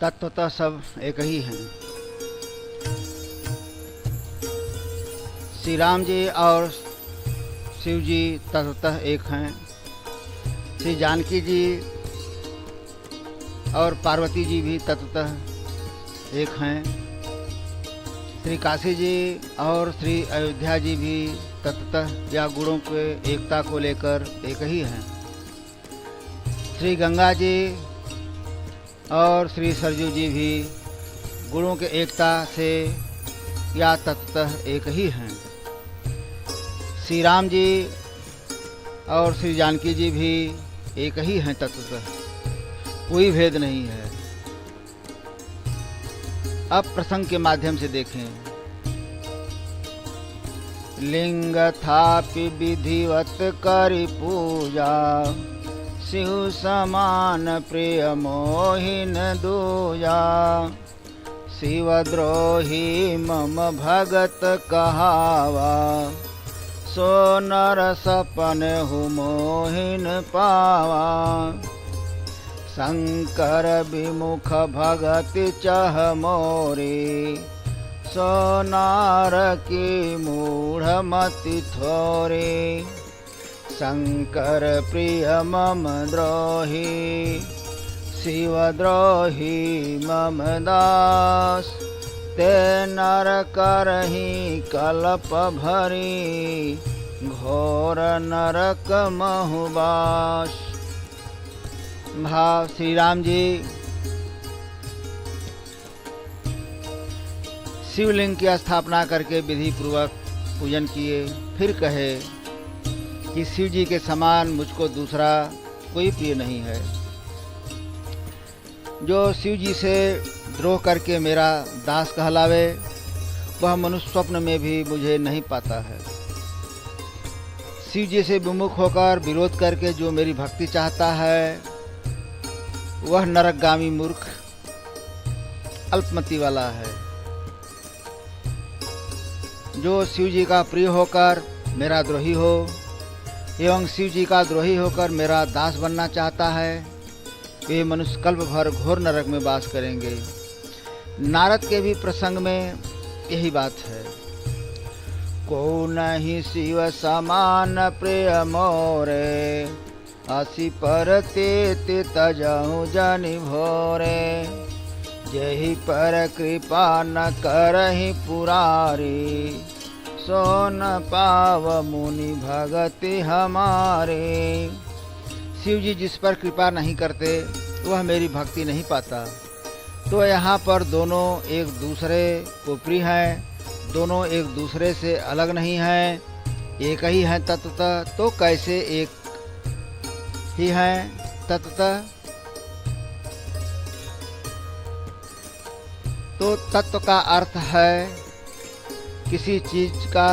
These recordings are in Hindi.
तत्वतः सब एक ही हैं। श्री राम जी और शिव जी तत्वतः एक हैं। श्री जानकी जी और पार्वती जी भी तत्वतः एक हैं। श्री काशी जी और श्री अयोध्या जी भी तत्वतः या गुणों के एकता को लेकर एक ही हैं। श्री गंगा जी और श्री सरजू जी भी गुणों के एकता से या तत्वतः एक ही हैं। श्री राम जी और श्री जानकी जी भी एक ही हैं तत्वतः, कोई भेद नहीं है। अब प्रसंग के माध्यम से देखें। लिंग थापि विधिवत करि पूजा, शिव समान प्रिय मोहिन दूजा। शिवद्रोही मम भगत कहावा, सो नर सपन हु मोहिन पावा। शंकर विमुख भगति चह मोरी, सो नार की मूढ़ मति थोरी। शंकर प्रिय मम द्रोही, शिव द्रोही मम दास। ते नर करही कल्प भरी, घोर नरक महुबास। भाव श्री राम जी शिवलिंग की स्थापना करके विधि पूर्वक पूजन किए। फिर कहे कि शिव जी के समान मुझको दूसरा कोई प्रिय नहीं है। जो शिव जी से द्रोह करके मेरा दास कहलावे, वह मनुष्य स्वप्न में भी मुझे नहीं पाता है। शिव जी से विमुख होकर विरोध करके जो मेरी भक्ति चाहता है, वह नरकगामी मूर्ख अल्पमति वाला है। जो शिव जी का प्रिय होकर मेरा द्रोही हो एवं शिव जी का द्रोही होकर मेरा दास बनना चाहता है, वे मनुष्य कल्प भर घोर नरक में वास करेंगे। नारद के भी प्रसंग में यही बात है। को नहीं शिव समान प्रिय मोरे, असी पर ते तजहु जनि भोरे। जेहि पर कृपा न करहि पुरारी, सो न पाव मुनि भगति हमारे। शिव जी जिस पर कृपा नहीं करते, वह मेरी भक्ति नहीं पाता। तो यहाँ पर दोनों एक दूसरे को प्रिय हैं, दोनों एक दूसरे से अलग नहीं हैं, एक ही हैं तत्वतः। तो कैसे एक ही हैं तत्वतः? तो तत्व का अर्थ है किसी चीज का,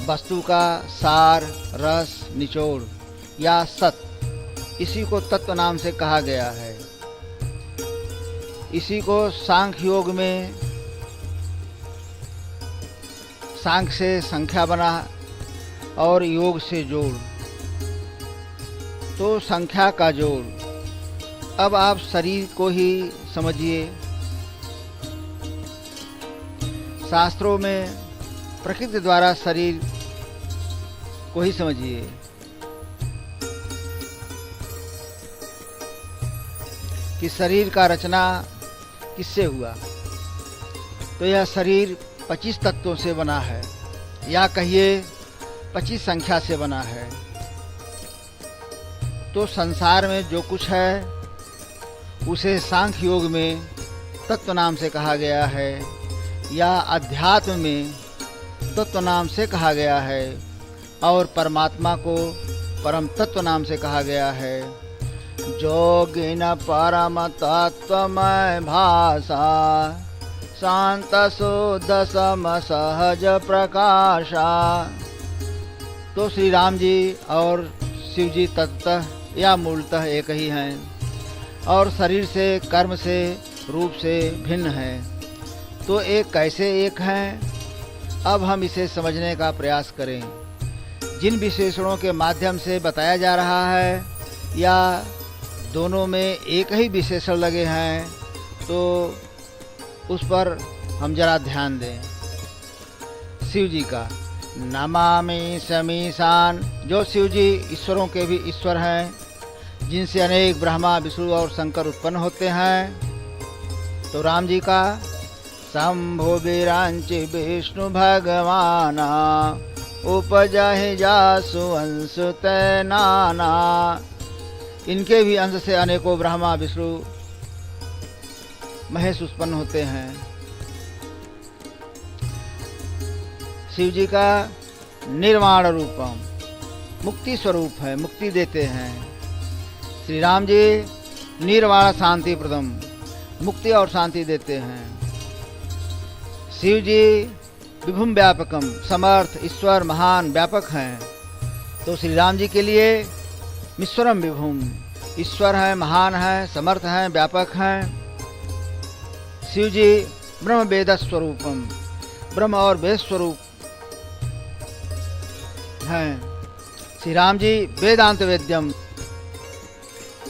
वस्तु का सार, रस, निचोड़ या सत। इसी को तत्व नाम से कहा गया है। इसी को सांख्य योग में सांख्य से संख्या बना और योग से जोड़, तो संख्या का जोड़। अब आप शरीर को ही समझिए। शास्त्रों में प्रकृति द्वारा शरीर को ही समझिए। कि शरीर का रचना किससे हुआ? तो यह शरीर 25 तत्वों से बना है, या कहिए 25 संख्या से बना है। तो संसार में जो कुछ है उसे सांख्य योग में तत्व नाम से कहा गया है, या अध्यात्म में तत्व नाम से कहा गया है, और परमात्मा को परम तत्व नाम से कहा गया है। जोगिन परम तत्वमय भाषा, शांत शुद्ध सम सहज प्रकाशा। तो श्री राम जी और शिव जी तत्वतः या मूलतः एक ही हैं, और शरीर से, कर्म से, रूप से भिन्न हैं। तो एक कैसे एक हैं? अब हम इसे समझने का प्रयास करें। जिन विशेषणों के माध्यम से बताया जा रहा है, या दोनों में एक ही विशेषण लगे हैं, तो उस पर हम जरा ध्यान दें। शिव जी का नमामि समीशान, जो शिव जी ईश्वरों के भी ईश्वर हैं, जिनसे अनेक ब्रह्मा विष्णु और शंकर उत्पन्न होते हैं। तो राम जी का शंभो विरांचि विष्णु भगवाना, उपजहि जासु अंश नाना। इनके भी अंश से अनेकों ब्रह्मा विष्णु महेश उत्पन्न होते हैं। शिव जी का निर्वाण रूपम, मुक्ति स्वरूप है, मुक्ति देते हैं। श्री राम जी निर्वाण शांति प्रदम, मुक्ति और शांति देते हैं। शिव जी विभुम व्यापकम, समर्थ ईश्वर महान व्यापक हैं। तो श्री राम जी के लिए ईश्वरम विभुम, ईश्वर है, महान है, समर्थ हैं, व्यापक हैं। शिव जी ब्रह्म वेद स्वरूपम, ब्रह्म और वेद स्वरूप हैं। श्री राम जी वेदांत वेद्यम,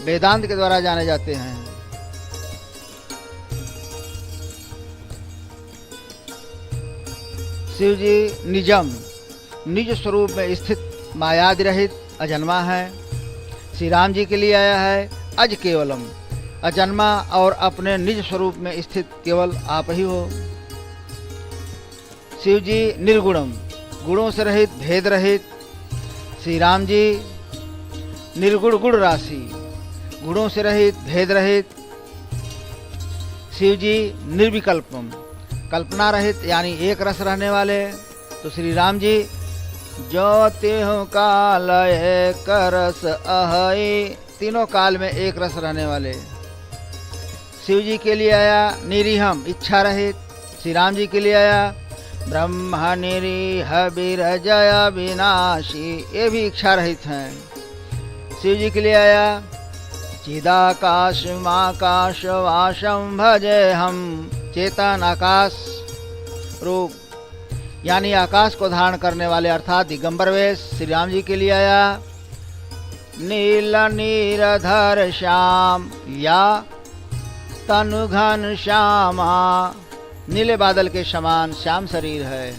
वेदांत के द्वारा जाने जाते हैं। शिव जी निजम, निज स्वरूप में स्थित, मायादि रहित, अजन्मा है। श्री राम जी के लिए आया है अज केवलम, अजन्मा और अपने निज स्वरूप में स्थित केवल आप ही हो। शिव जी निर्गुणम, गुणों से रहित, भेद रहित। श्री राम जी निर्गुण गुण राशि, गुणों से रहित, भेद रहित। शिव जी निर्विकल्पम, कल्पना रहित यानी एक रस रहने वाले। तो श्री राम जी ज्योतिहु काल एक रस अहई, तीनों काल में एक रस रहने वाले। शिव जी के लिए आया निरीहम, इच्छा रहित। श्री राम जी के लिए आया ब्रह्म निरीह विरजय विनाशी, ये भी इच्छा रहित हैं। शिव जी के लिए आया चिदाकाश माकाश वासम भजे हम, चेतन आकाश रूप यानी आकाश को धारण करने वाले अर्थात दिगंबर वेश। श्री राम जी के लिए आया नील नीरधर श्याम या तनु घन श्यामा, नीले बादल के समान श्याम शरीर है।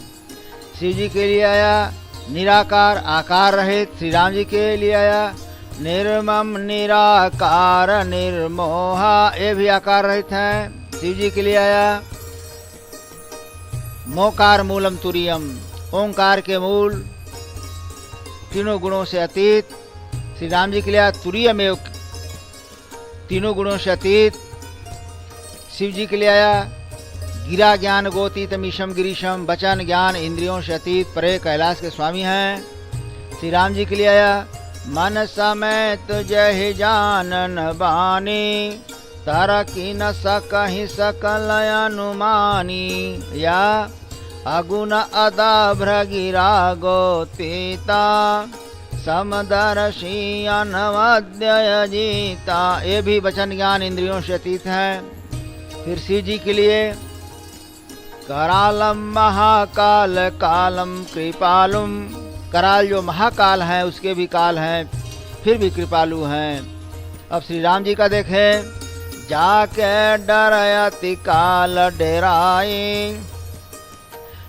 शिव जी के लिए आया निराकार, आकार रहित। श्री राम जी के लिए आया निर्मम निराकार निर्मोहा, ये भी आकार रहित हैं। शिव जी के लिए आया मोकार मूलम तुरियम, ओंकार के मूल, तीनों गुणों से अतीत। श्री राम जी के लिए आया तुरीयमेव, तीनों गुणों से अतीत। शिव जी के लिए आया गिरा ज्ञान गोतीतमीशम गिरीशम, वचन ज्ञान इंद्रियों से अतीत, परे कैलाश के स्वामी हैं। श्री राम जी के लिए आया मन समेत जय जानन बानी, तारकी न सकहि सकल अनुमानी, या अगुण अदा भ्रगिरा गोतीता, समदर्शी अनवद्य जीता, ये भी वचन ज्ञान इंद्रियों से अतीत है। फिर शिव जी के लिए करालम महाकाल कालम कृपालुम, कराल जो महाकाल है उसके भी काल हैं, फिर भी कृपालु हैं। अब श्री राम जी का देखें, जाके डरयति काल डेराई,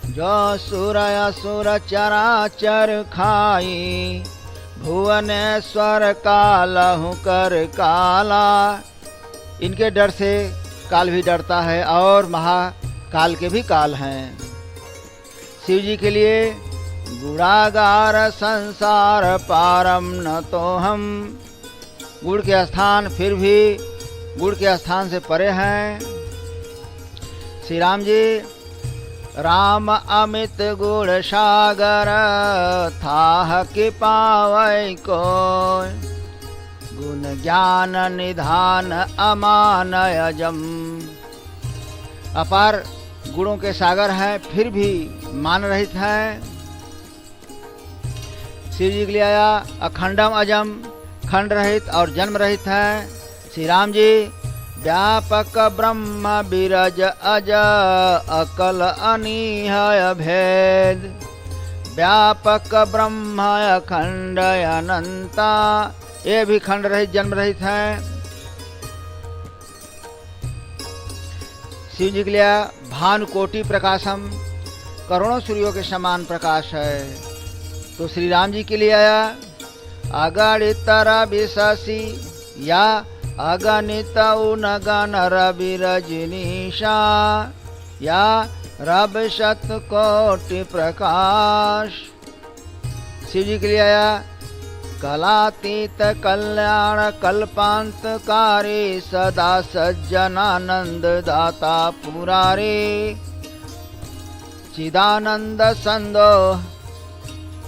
जो सुर असुर चराचर खाई, भुवनेश्वर कालहु कर काला, इनके डर से काल भी डरता है और महाकाल के भी काल हैं। शिव जी के लिए गुणागार संसार पारम न तो हम, गुण के स्थान फिर भी गुण के स्थान से परे हैं। श्री राम जी राम अमित गुण सागर, थाह कि पावै को, गुण ज्ञान निधान अमानयजम, अपार गुणों के सागर हैं फिर भी मान रहित हैं। शिव जी के लिए आया अखंडम अजम, खंड रहित और जन्म रहित है। श्री राम जी व्यापक ब्रह्म बिरज अज, अकल अनिहय भेद, व्यापक ब्रह्म अखंड अनंता, ये भी खंड रहित जन्म रहित हैं। शिव जी के लिए भानुकोटि प्रकाशम, करोड़ों सूर्यों के समान प्रकाश है। तो श्री राम जी के लिए आया अगणित रविशि या अगणित उनगन रवि रजनीशा या रव शतकोटि प्रकाश। शिव जी के लिए आया कलातीत कल्याण कल्पांतकारी सदा सज्जनानंद दाता पुरारे चिदानंद संदो,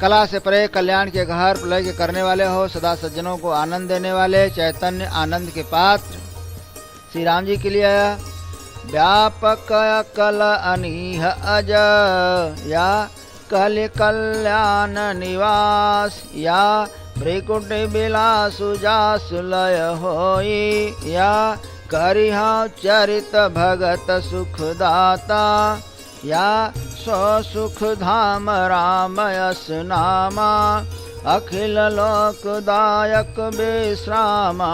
कला से परे कल्याण के घर प्रलय के करने वाले हो, सदा सज्जनों को आनंद देने वाले चैतन्य आनंद के पात्र। श्री राम जी के लिए आया व्यापक कल अनीह अज या कल कल्याण निवास या भ्रिकुट बिलासु जासु लय होई या करिह चरित भगत सुखदाता या सो सुख धाम राम यस नामा अखिल लोकदायक विश्रामा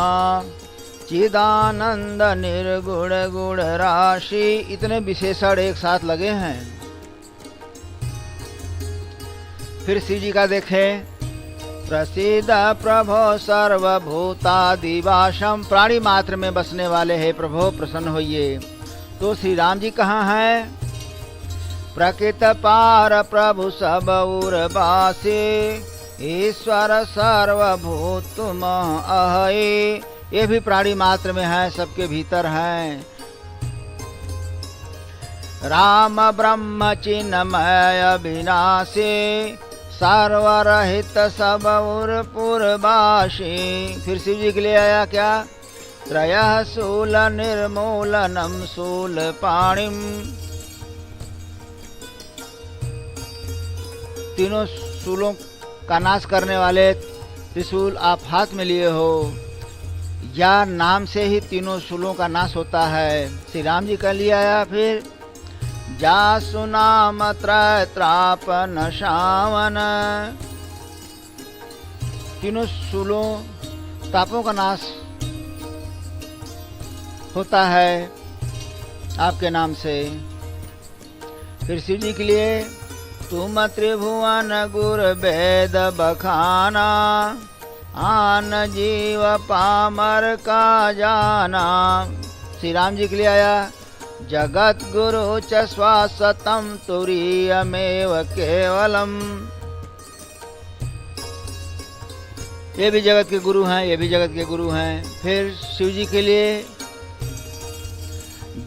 चिदानंद निर्गुण गुण राशि। इतने विशेषण एक साथ लगे हैं। फिर शिव जी का देखें प्रसिद्ध प्रभो सर्वभूतादिवासम, प्राणी मात्र में बसने वाले हैं प्रभो प्रसन्न होइए। तो श्री राम जी कहाँ हैं? प्रकृत पार प्रभु सब उर्वासी ईश्वर सर्वभूत अहै, ये भी प्राणी मात्र में है, सबके भीतर हैं। राम ब्रह्म चिन्मय विनाशी सर्वरहित सब उर्पुरवासी। फिर शिव जी के लिए आया क्या त्रयः शूल निर्मूलनम शूल पाणिम, तीनों शूलों का नाश करने वाले त्रिशूल आप हाथ में लिए हो, या नाम से ही तीनों शूलों का नाश होता है। श्री राम जी का लिए आया फिर जासु नाम त्रैत्रापन शावन, तीनों शूलों तापों का नाश होता है आपके नाम से। फिर शिव जी के लिए तुम त्रिभुवन गुर वेद बखाना आन जीव पामर का जाना। श्री राम जी के लिए आया जगत गुरु च श्वासतम तुरीयमेव केवलम, ये भी जगत के गुरु हैं, ये भी जगत के गुरु हैं। फिर शिव जी के लिए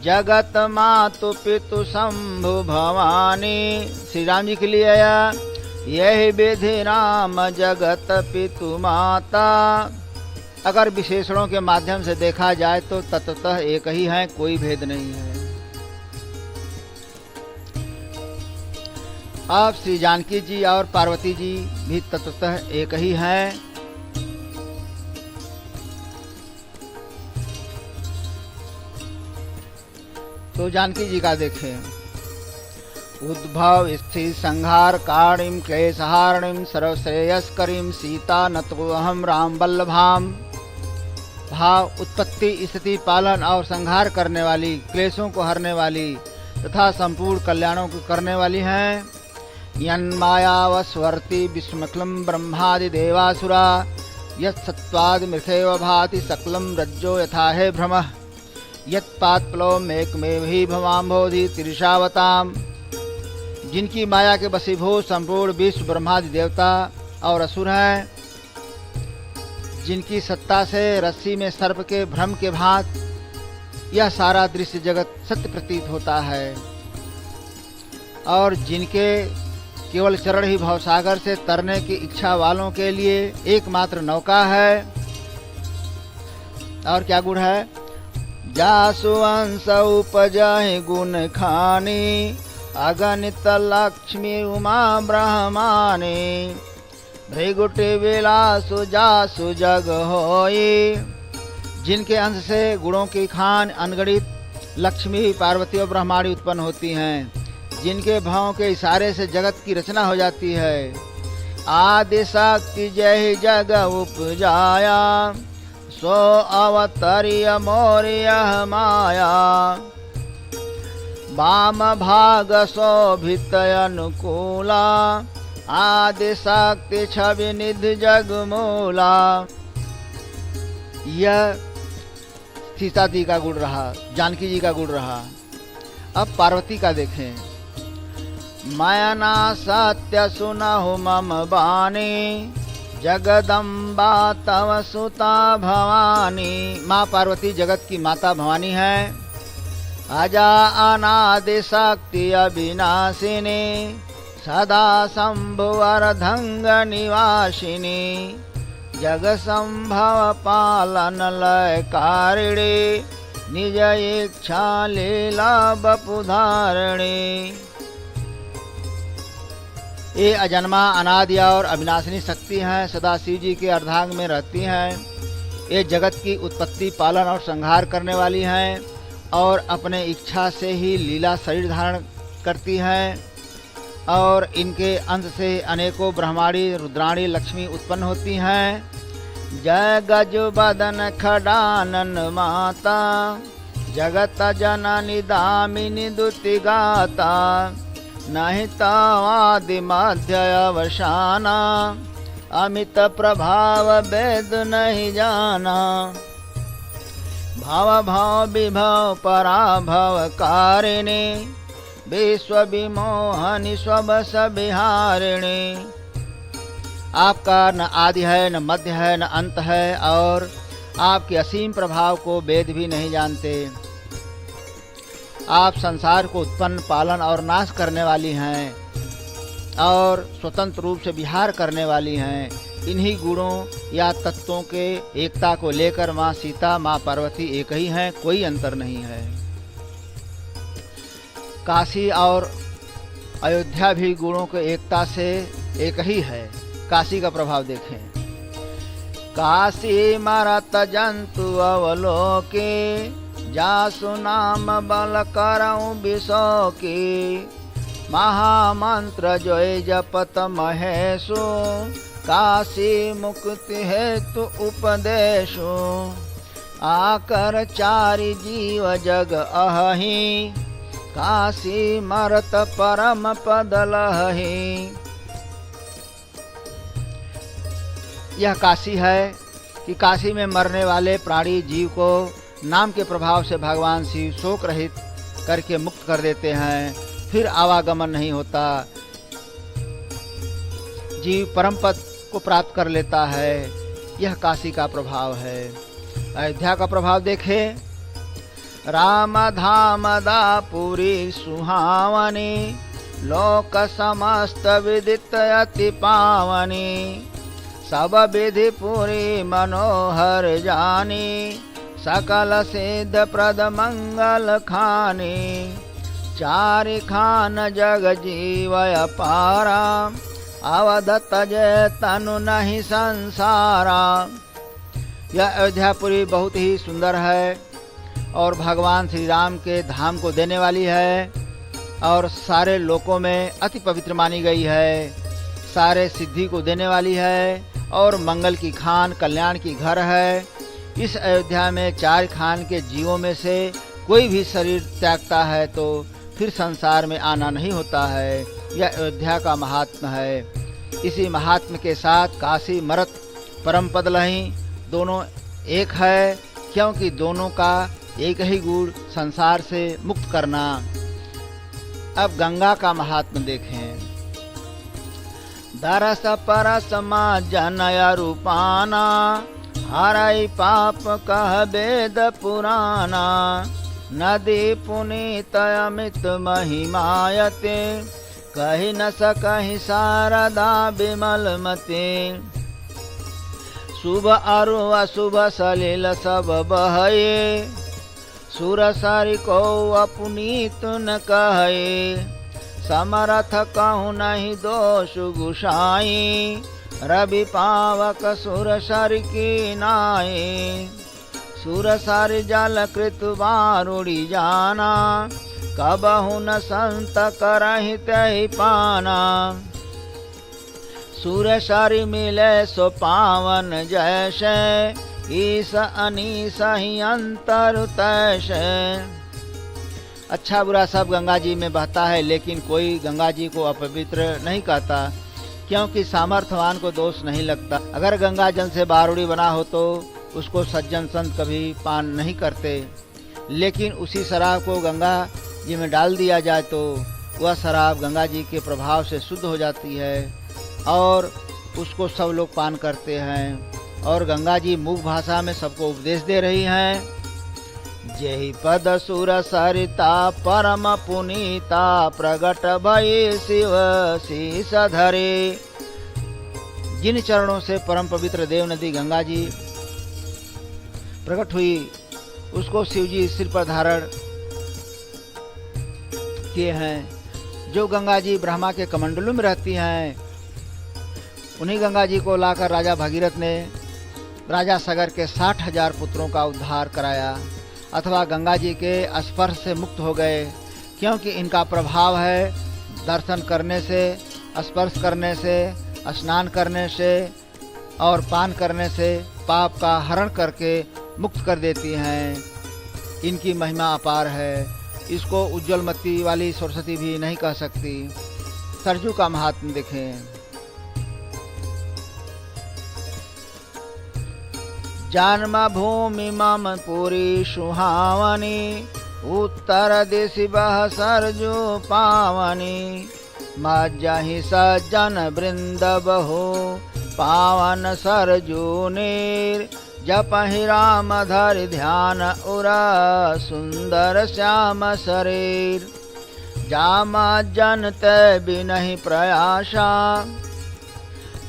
जगत मातु पितु शंभु भवानी। श्री राम जी के लिए आया यही विधि राम जगत पितु माता। अगर विशेषणों के माध्यम से देखा जाए तो तत्वतः एक ही है, कोई भेद नहीं है। अब श्री जानकी जी और पार्वती जी भी तत्वतः एक ही हैं। तो जानकी जी का देखें उद्भव स्थिति संहार कारिम क्लेशहारिणीम सर्वश्रेयस्करीम सीता नतो अहम राम वल्लभाम। भाव उत्पत्ति स्थिति पालन और संहार करने वाली, क्लेशों को हरने वाली तथा संपूर्ण कल्याणों को करने वाली हैं। यन्मायावस्वर्ति विस्मक्लम ब्रह्मादि देवासुरा यत्सत्त्वादि मृथेव भाति सकलम रज्जो यथा हे भ्रमः यत्पात्प्लव मेकमेव ही भवाम्भोधि तिरिशावताम। जिनकी माया के वशीभूत संपूर्ण विश्व ब्रह्मादि देवता और असुर हैं, जिनकी सत्ता से रस्सी में सर्प के भ्रम के भांत यह सारा दृश्य जगत सत्य प्रतीत होता है, और जिनके केवल चरण ही भवसागर से तरने की इच्छा वालों के लिए एकमात्र नौका है। और क्या गुण है? जासु अंश उपजाहि गुण खानी अगणित लक्ष्मी उमा ब्रह्मानी भृगुटि विलासु जासु जग होई। जिनके अंश से गुणों की खान अनगणित लक्ष्मी पार्वती और ब्रह्माणी उत्पन्न होती हैं, जिनके भावों के इशारे से जगत की रचना हो जाती है। आदि शक्ति जय जग उपजाया सो अवतरिय मोरिय माया। वाम भाग शोभित अनुकूला, आदि शक्ति छवि निधि जगमूला। यह सीता जी का गुण रहा, जानकी जी का गुण रहा। अब पार्वती का देखें। मयना सत्य सुनहु मम बानी, जगदम्बा तव सुता भवानी। माँ पार्वती जगत की माता भवानी है। अजा अनादि शक्ति अविनाशिनी, सदा शंभुवर धंग निवासिनी। जग संभव पालन लय कारिणी, निज इच्छा लीला बपुधारिणी। ये अजन्मा अनादि और अविनाशिनी शक्ति हैं, सदा शिव जी के अर्धांग में रहती हैं। ये जगत की उत्पत्ति पालन और संहार करने वाली हैं और अपने इच्छा से ही लीला शरीर धारण करती हैं। और इनके अंत से अनेकों ब्रह्माणी रुद्राणी लक्ष्मी उत्पन्न होती हैं। जय गज बदन खडानन माता, जगत जननी दामिनी दुति गाता। नहीं तावादि मध्य अवसाना, अमित प्रभाव वेद नहीं जाना। भाव भाव विभव पराभव कारिणी, विश्व विमोहनी स्वबस विहारिणी। आपका न आदि है, न मध्य है, न अंत है और आपके असीम प्रभाव को वेद भी नहीं जानते। आप संसार को उत्पन्न पालन और नाश करने वाली हैं और स्वतंत्र रूप से विहार करने वाली हैं। इन्हीं गुणों या तत्वों के एकता को लेकर माँ सीता, माँ पार्वती एक ही हैं, कोई अंतर नहीं है। काशी और अयोध्या भी गुणों के एकता से एक ही है। काशी का प्रभाव देखें। काशी मरत जंतु अवलोके, जासु नाम बल करऊं विशोकी। महामंत्र जोय जपत महेशु, काशी मुक्ति हेतु उपदेशु। आकर चारि जीव जग अहि, काशी मरत परम पद लहि। यह काशी है कि काशी में मरने वाले प्राणी जीव को नाम के प्रभाव से भगवान शिव शोक रहित करके मुक्त कर देते हैं। फिर आवागमन नहीं होता, जीव परम पद को प्राप्त कर लेता है। यह काशी का प्रभाव है। अयोध्या का प्रभाव देखें। राम धाम दापुरी सुहावनी, लोक समस्त विदित अति पावनी। सब विधि पूरी मनोहर जानी, सकल सिद्ध प्रद मंगल खानी। चारि खान जग जीव अपारा, अवध तजय तनु नहीं संसारा। यह अयोध्यापुरी बहुत ही सुंदर है और भगवान श्री राम के धाम को देने वाली है और सारे लोकों में अति पवित्र मानी गई है। सारे सिद्धि को देने वाली है और मंगल की खान, कल्याण की घर है। इस अयोध्या में चार खान के जीवों में से कोई भी शरीर त्यागता है तो फिर संसार में आना नहीं होता है। यह अयोध्या का महात्म है। इसी महात्म के साथ काशी मरत परम पद लहि दोनों एक है, क्योंकि दोनों का एक ही गुण संसार से मुक्त करना। अब गंगा का महात्म देखें। दरस परस मा जनय रूपाना, हरई पाप कह वेद पुराना। नदी पुनीत अमित महिमायते, कही न सकहि शारदा विमल मते। शुभ अरु अशुभ सलिल सब बहये, सुर सरि को अपुनीत न कहे। समरथ कहूँ नहीं दोष गुसाई, रवि पावक सुर सर की नाई। सुर सर जल कृत वारुड़ी जाना, कबहु न संत करहि तहि पाना। सुर सर मिले सो पावन जैसे, ईस अनीस ही अंतर तैसे। अच्छा बुरा सब गंगा जी में बहता है, लेकिन कोई गंगा जी को अपवित्र नहीं कहता, क्योंकि सामर्थ्यवान को दोष नहीं लगता। अगर गंगा जल से बारूड़ी बना हो तो उसको सज्जन संत कभी पान नहीं करते, लेकिन उसी शराब को गंगा जी में डाल दिया जाए तो वह शराब गंगा जी के प्रभाव से शुद्ध हो जाती है और उसको सब लोग पान करते हैं। और गंगा जी मूक भाषा में सबको उपदेश दे रही हैं। जेहि पद सुर सरिता परम पुनीता प्रगट भये शिव शीस धरे। जिन चरणों से परम पवित्र देव नदी गंगा जी प्रकट हुई, उसको शिव जी सिर पर धारण किए हैं। जो गंगा जी ब्रह्मा के कमंडलों में रहती हैं, उन्हीं गंगा जी को लाकर राजा भगीरथ ने राजा सगर के 60,000 पुत्रों का उद्धार कराया, अथवा गंगा जी के स्पर्श से मुक्त हो गए, क्योंकि इनका प्रभाव है दर्शन करने से, स्पर्श करने से, स्नान करने से और पान करने से पाप का हरण करके मुक्त कर देती हैं। इनकी महिमा अपार है, इसको उज्ज्वलमती वाली सरस्वती भी नहीं कह सकती। सरजू का महात्म्य देखें। जन्म भूमि मम पुरी सुहावनी, उत्तर दिशि बह सरजू पावनी। मज्जहि सज्जन वृंद बहु पावन सरजू नीर। जपहि राम धरि ध्यान उरा सुंदर श्याम शरीर। जाम जन तै बिनहि प्रयासा,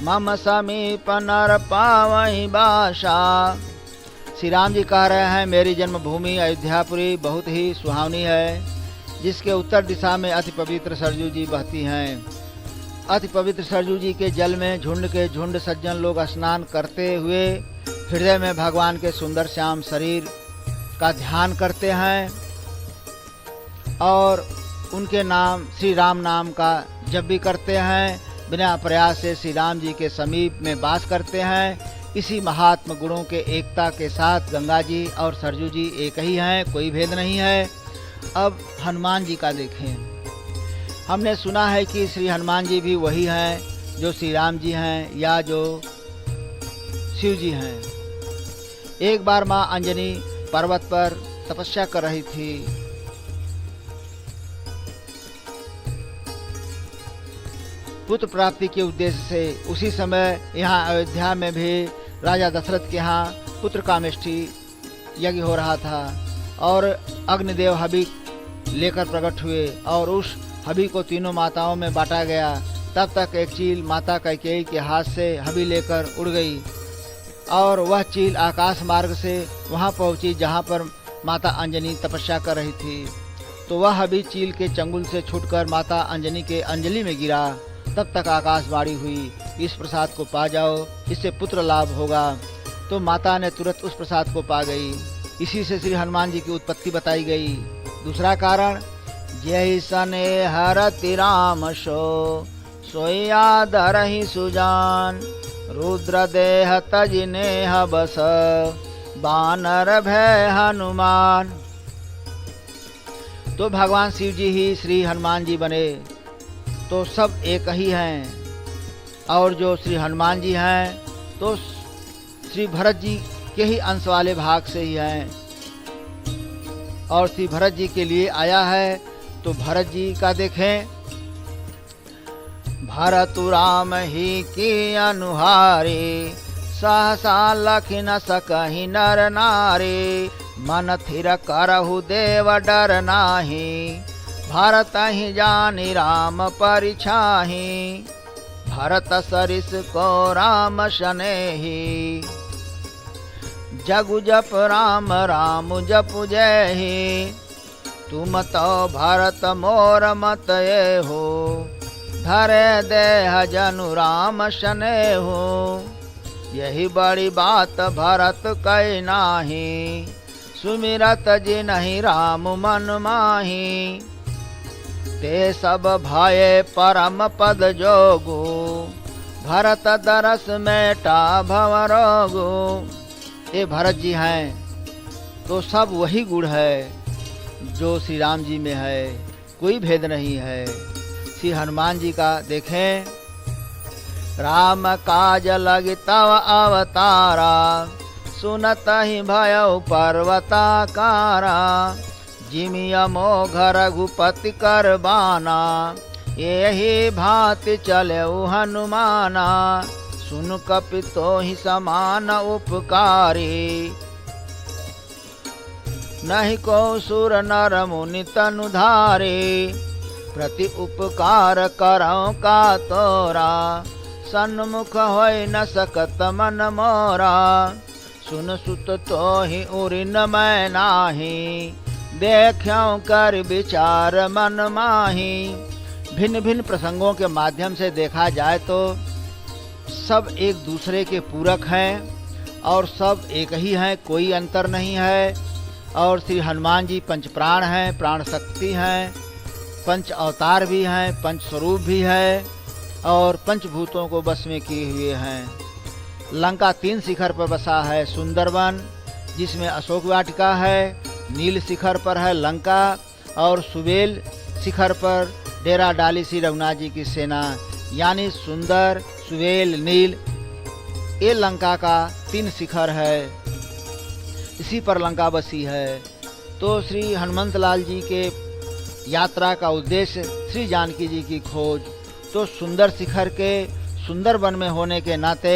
मम समीप नर पावहि बासा। श्री राम जी कह रहे हैं, मेरी जन्मभूमि अयोध्यापुरी बहुत ही सुहावनी है, जिसके उत्तर दिशा में अति पवित्र सरजू जी बहती हैं। अति पवित्र सरजू जी के जल में झुंड के झुंड सज्जन लोग स्नान करते हुए हृदय में भगवान के सुंदर श्याम शरीर का ध्यान करते हैं और उनके नाम श्री राम नाम का जप भी करते हैं। बिना प्रयास से श्री राम जी के समीप में वास करते हैं। इसी महात्म गुणों के एकता के साथ गंगा जी और सरजू जी एक ही हैं, कोई भेद नहीं है। अब हनुमान जी का देखें। हमने सुना है कि श्री हनुमान जी भी वही हैं जो श्री राम जी हैं या जो शिव जी हैं। एक बार माँ अंजनी पर्वत पर तपस्या कर रही थी। पुत्र प्राप्ति के उद्देश्य से उसी समय यहाँ अयोध्या में भी राजा दशरथ के यहाँ पुत्र कामेष्ठी यज्ञ हो रहा था और अग्निदेव हवि लेकर प्रकट हुए और उस हवि को तीनों माताओं में बांटा गया। तब तक एक चील माता कैकेयी के हाथ से हवि लेकर उड़ गई और वह चील आकाश मार्ग से वहाँ पहुँची जहाँ पर माता अंजनी तपस्या कर रही थी। तो वह हवि चील के चंगुल से छूटकर माता अंजनी के अंजलि में गिरा। तब तक आकाशवाणी हुई, इस प्रसाद को पा जाओ, इससे पुत्र लाभ होगा। तो माता ने तुरंत उस प्रसाद को पा गई। इसी से श्री हनुमान जी की उत्पत्ति बताई गई। दूसरा कारण, जय सने हरति राम सो सोया धरहि सुजान। रुद्र देह तजिनेह बस बानर भय हनुमान। तो भगवान शिव जी ही श्री हनुमान जी बने तो सब एक ही हैं, और जो श्री हनुमान जी हैं तो श्री भरत जी के ही अंश वाले भाग से ही हैं और श्री भरत जी के लिए आया है। तो भरत जी का देखें। भरतु राम ही की अनुहारे, सहसा लखि न सकहि नर नारी। मन थिर करहु देव डर नाही, भरत ही जानि राम परिछाहि। भरत सरिस को राम शनेहि, जगु जप राम राम जपु जयहि। तुम तो भरत मोर मत ये हो, धरे देह जनु राम शनेहु। यही बड़ी बात भरत कही नाही, सुमिरत जिनहि राम मन माही। ते सब भाये परम पद जोगु, भरत दरस मेटा भव रोगु। ये भरत जी हैं तो सब वही गुण है। जो श्री राम जी में है, कोई भेद नहीं है। श्री हनुमान जी का देखें, राम काज लगी तव अवतारा, सुनत ही भयउ पर्वताकारा, जिमिय मोघ रघुपति कर बाना, यही भांति चलेउ हनुमाना, सुन कपि तोहि समान उपकारी, नहीं को सुर नर मुनि तनु धारे, प्रति उपकार करौ का तोरा, सन्मुख होय न सकत मन मोरा, सुन सुत तोहि उरि न मैं नाही, देख्यौ कर विचार मन माही। भिन्न भिन्न प्रसंगों के माध्यम से देखा जाए तो सब एक दूसरे के पूरक हैं और सब एक ही हैं, कोई अंतर नहीं है। और श्री हनुमान जी पंच प्राण हैं, प्राण शक्ति हैं, पंच अवतार भी हैं, पंच स्वरूप भी है और पंचभूतों को बस में किए हुए हैं। लंका 3 शिखर पर बसा है, सुंदरवन जिसमें अशोक वाटिका है, नील शिखर पर है लंका और सुबेल शिखर पर डेरा डाली श्री रघुनाथ जी की सेना, यानी सुंदर, सुबेल, नील, ये लंका का 3 शिखर है, इसी पर लंका बसी है। तो श्री हनुमंत लाल जी के यात्रा का उद्देश्य श्री जानकी जी की खोज, तो सुंदर शिखर के सुंदर वन में होने के नाते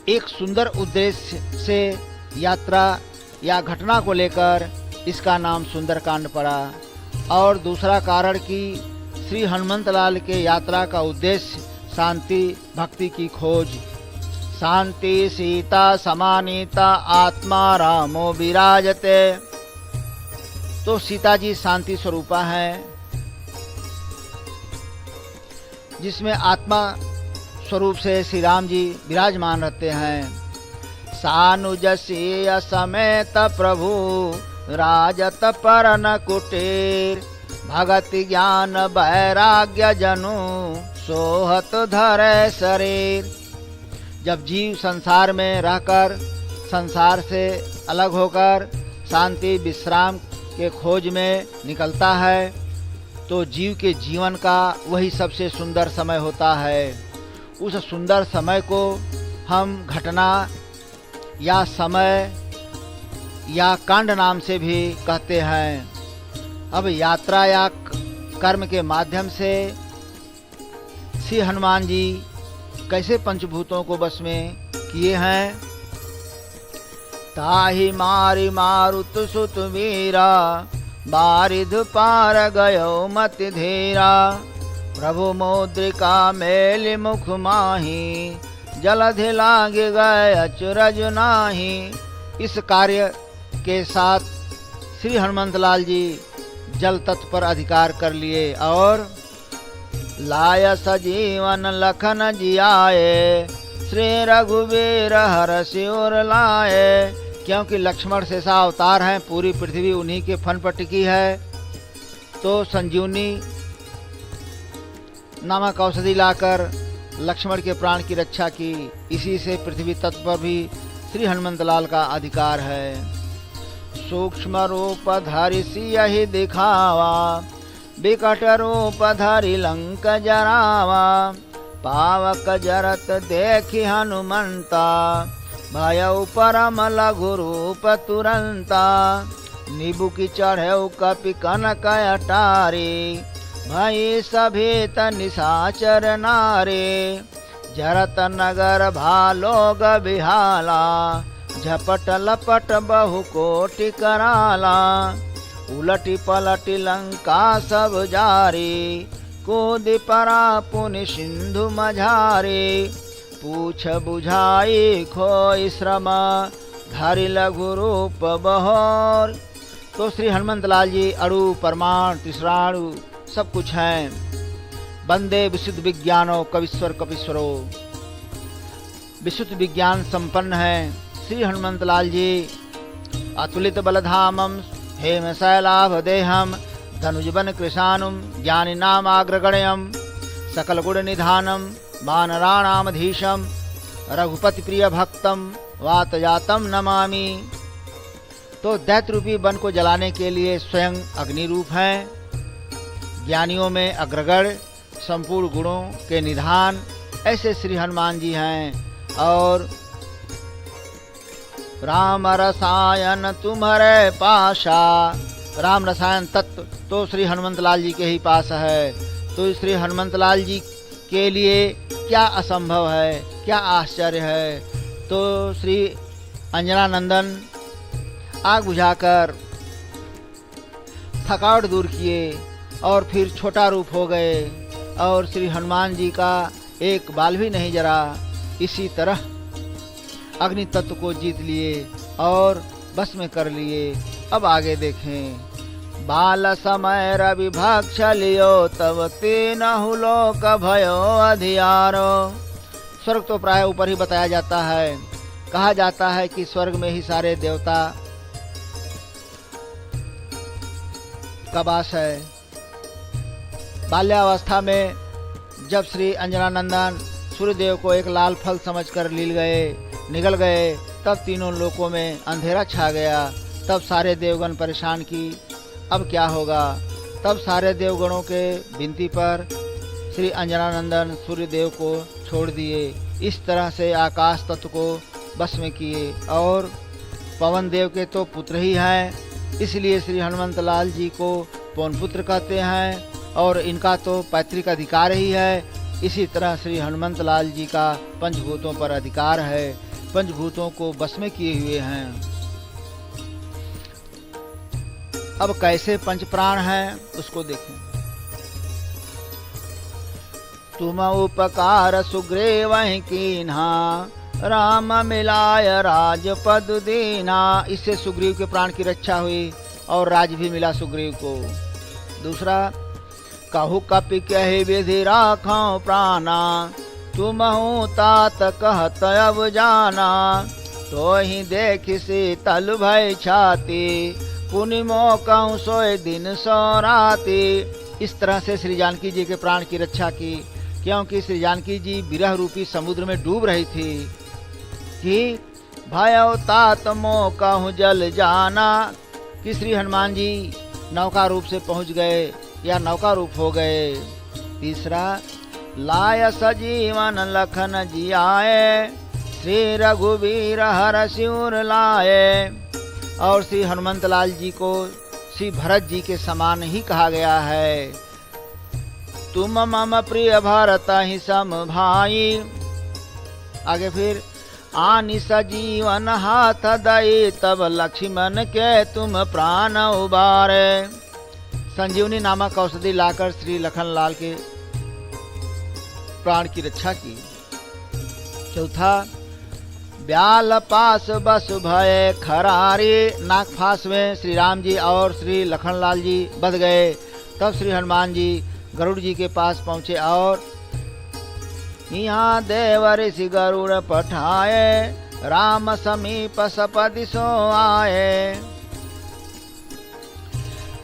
एक सुंदर उद्देश्य से यात्रा या घटना को लेकर इसका नाम सुंदरकांड पड़ा। और दूसरा कारण कि श्री हनुमंत लाल के यात्रा का उद्देश्य शांति भक्ति की खोज, शांति सीता समानीता आत्मा रामो विराजते, तो सीता जी शांति स्वरूपा है, जिसमें आत्मा स्वरूप से श्री राम जी विराजमान रहते हैं। सानुजसीय समेत प्रभु राजत परन कुटीर, भगति ज्ञान वैराग्य जनु सोहत धरे शरीर। जब जीव संसार में रहकर, संसार से अलग होकर शांति विश्राम के खोज में निकलता है, तो जीव के जीवन का वही सबसे सुंदर समय होता है। उस सुंदर समय को हम घटना या समय या कांड नाम से भी कहते हैं। अब यात्रा या कर्म के माध्यम से श्री हनुमान जी कैसे पंचभूतों को बस में किए हैं। ताहि मारि मारुत सुत वीरा, बारिध पार गयो मति धीरा, प्रभु मौद्रिका मेलि मुख माही, जलधि लाग गए अचरज नाही। इस कार्य के साथ श्री हनुमंत लाल जी जल तट पर अधिकार कर लिए और लाय सजीवन लखन जियाए, श्री रघुवीर हरषि उर लाए। क्योंकि लक्ष्मण शेषा अवतार हैं, पूरी पृथ्वी उन्हीं के फन पर टिकी है, तो संजीवनी नामक औषधि लाकर लक्ष्मण के प्राण की रक्षा की। इसी से पृथ्वी तत्व पर भी श्री हनुमंत लाल का अधिकार है। सूक्ष्म रूप धरि सियहि दिखावा, विकट रूप धरि लंक जरावा, पावक जरत देखि हनुमंता, भयउ परम लघु रूप तुरंता। निबुकि चढ़ऊ कपि कनक अटारी, भई सभेत निशाचर नारे। जरत नगर भालोग बिहाला, झपट लपट बहु कोटि कराला। उलटी पलटी लंका सब जारी, कूदि परा पुनि सिंधु मझारी। पूछ बुझाई खोई श्रम, धरि लघु रूप बहोर। तो श्री हनुमंत लाल जी अणु परमाणु तीसराणु सब कुछ हैं। वंदे विशुद्ध विज्ञानो कविश्वर कपीश्वरो। विशुद्ध विज्ञान संपन्न है श्री हनुमंत लाल जी। अतुलित बलधामम हेम शैलाभ देहम, धनुजबन कृशानुम ज्ञानिनामाग्रगण्यम। सकल गुण निधानम वानराणामधीशम, रघुपति प्रिय भक्तम वातजातम नमामि। तो दैत्य रूपी वन को जलाने के लिए स्वयं अग्नि रूप हैं। ज्ञानियों में अग्रगण्य, संपूर्ण गुणों के निधान ऐसे श्री हनुमान जी हैं। और राम रसायन तुम्हारे पाशा, राम रसायन तत्व तो श्री हनुमंत लाल जी के ही पास है। तो श्री हनुमंत लाल जी के लिए क्या असंभव है, क्या आश्चर्य है। तो श्री अंजनानंदन आग बुझाकर थकावट दूर किए और फिर छोटा रूप हो गए और श्री हनुमान जी का एक बाल भी नहीं जरा। इसी तरह अग्नि तत्व को जीत लिए और बस में कर लिए। अब आगे देखें। बाल समय रवि भक्ष लियो तब तीनहु लोक भयो अधियारो। स्वर्ग तो प्राय ऊपर ही बताया जाता है। कहा जाता है कि स्वर्ग में ही सारे देवता का वास है। बाल्यावस्था में जब श्री अंजनानंदन सूर्यदेव को एक लाल फल समझकर निगल गए, तब तीनों लोकों में अंधेरा छा गया। तब सारे देवगण परेशान की अब क्या होगा। तब सारे देवगणों के विनती पर श्री अंजनानंदन सूर्यदेव को छोड़ दिए। इस तरह से आकाश तत्व को बस में किए। और पवन देव के तो पुत्र ही हैं, इसलिए श्री हनुमंत लाल जी को पवन पुत्र कहते हैं और इनका तो पैतृक अधिकार ही है। इसी तरह श्री हनुमंत लाल जी का पंचभूतों पर अधिकार है, पंचभूतों को बस में किए हुए हैं। अब कैसे पंच प्राण हैं उसको देखें। तुम उपकार सुग्रीव कीन्हा, राम मिलाय राजपद दीना। इससे सुग्रीव के प्राण की रक्षा हुई और राज भी मिला सुग्रीव को। दूसरा, कहु कपि कहि विधि राखौ प्राणा, तुमहु तात कहत अब जाना। तो ही देख शीतल भय छाती, पुनि मोकहु सोए दिन सो राती। इस तरह से श्री जानकी जी के प्राण की रक्षा की, क्योंकि श्री जानकी जी विरह रूपी समुद्र में डूब रही थी कि भयौ तात मोकहु जल जाना। कि श्री हनुमान जी नौका रूप से पहुंच गए या नौका रूप हो गए। तीसरा, लाय सजीवन लखन जियाए, श्री रघुवीर हर सिर लाए। और श्री हनुमंत लाल जी को श्री भरत जी के समान ही कहा गया है। तुम मम प्रिय भरत ही सम भाई। आगे फिर, आनि सजीवन हाथ दई, तब लक्ष्मण के तुम प्राण उबारे। संजीवनी नामक औषधि लाकर श्री लखन लाल के प्राण की रक्षा की। चौथा, ब्याल पास बस भय खरारी। नागफास में श्री राम जी और श्री लखन लाल जी बध गए। तब श्री हनुमान जी गरुड़ जी के पास पहुंचे और यहाँ देव ऋषि गरुड़ पठाए, राम समीप सपदि सो आए।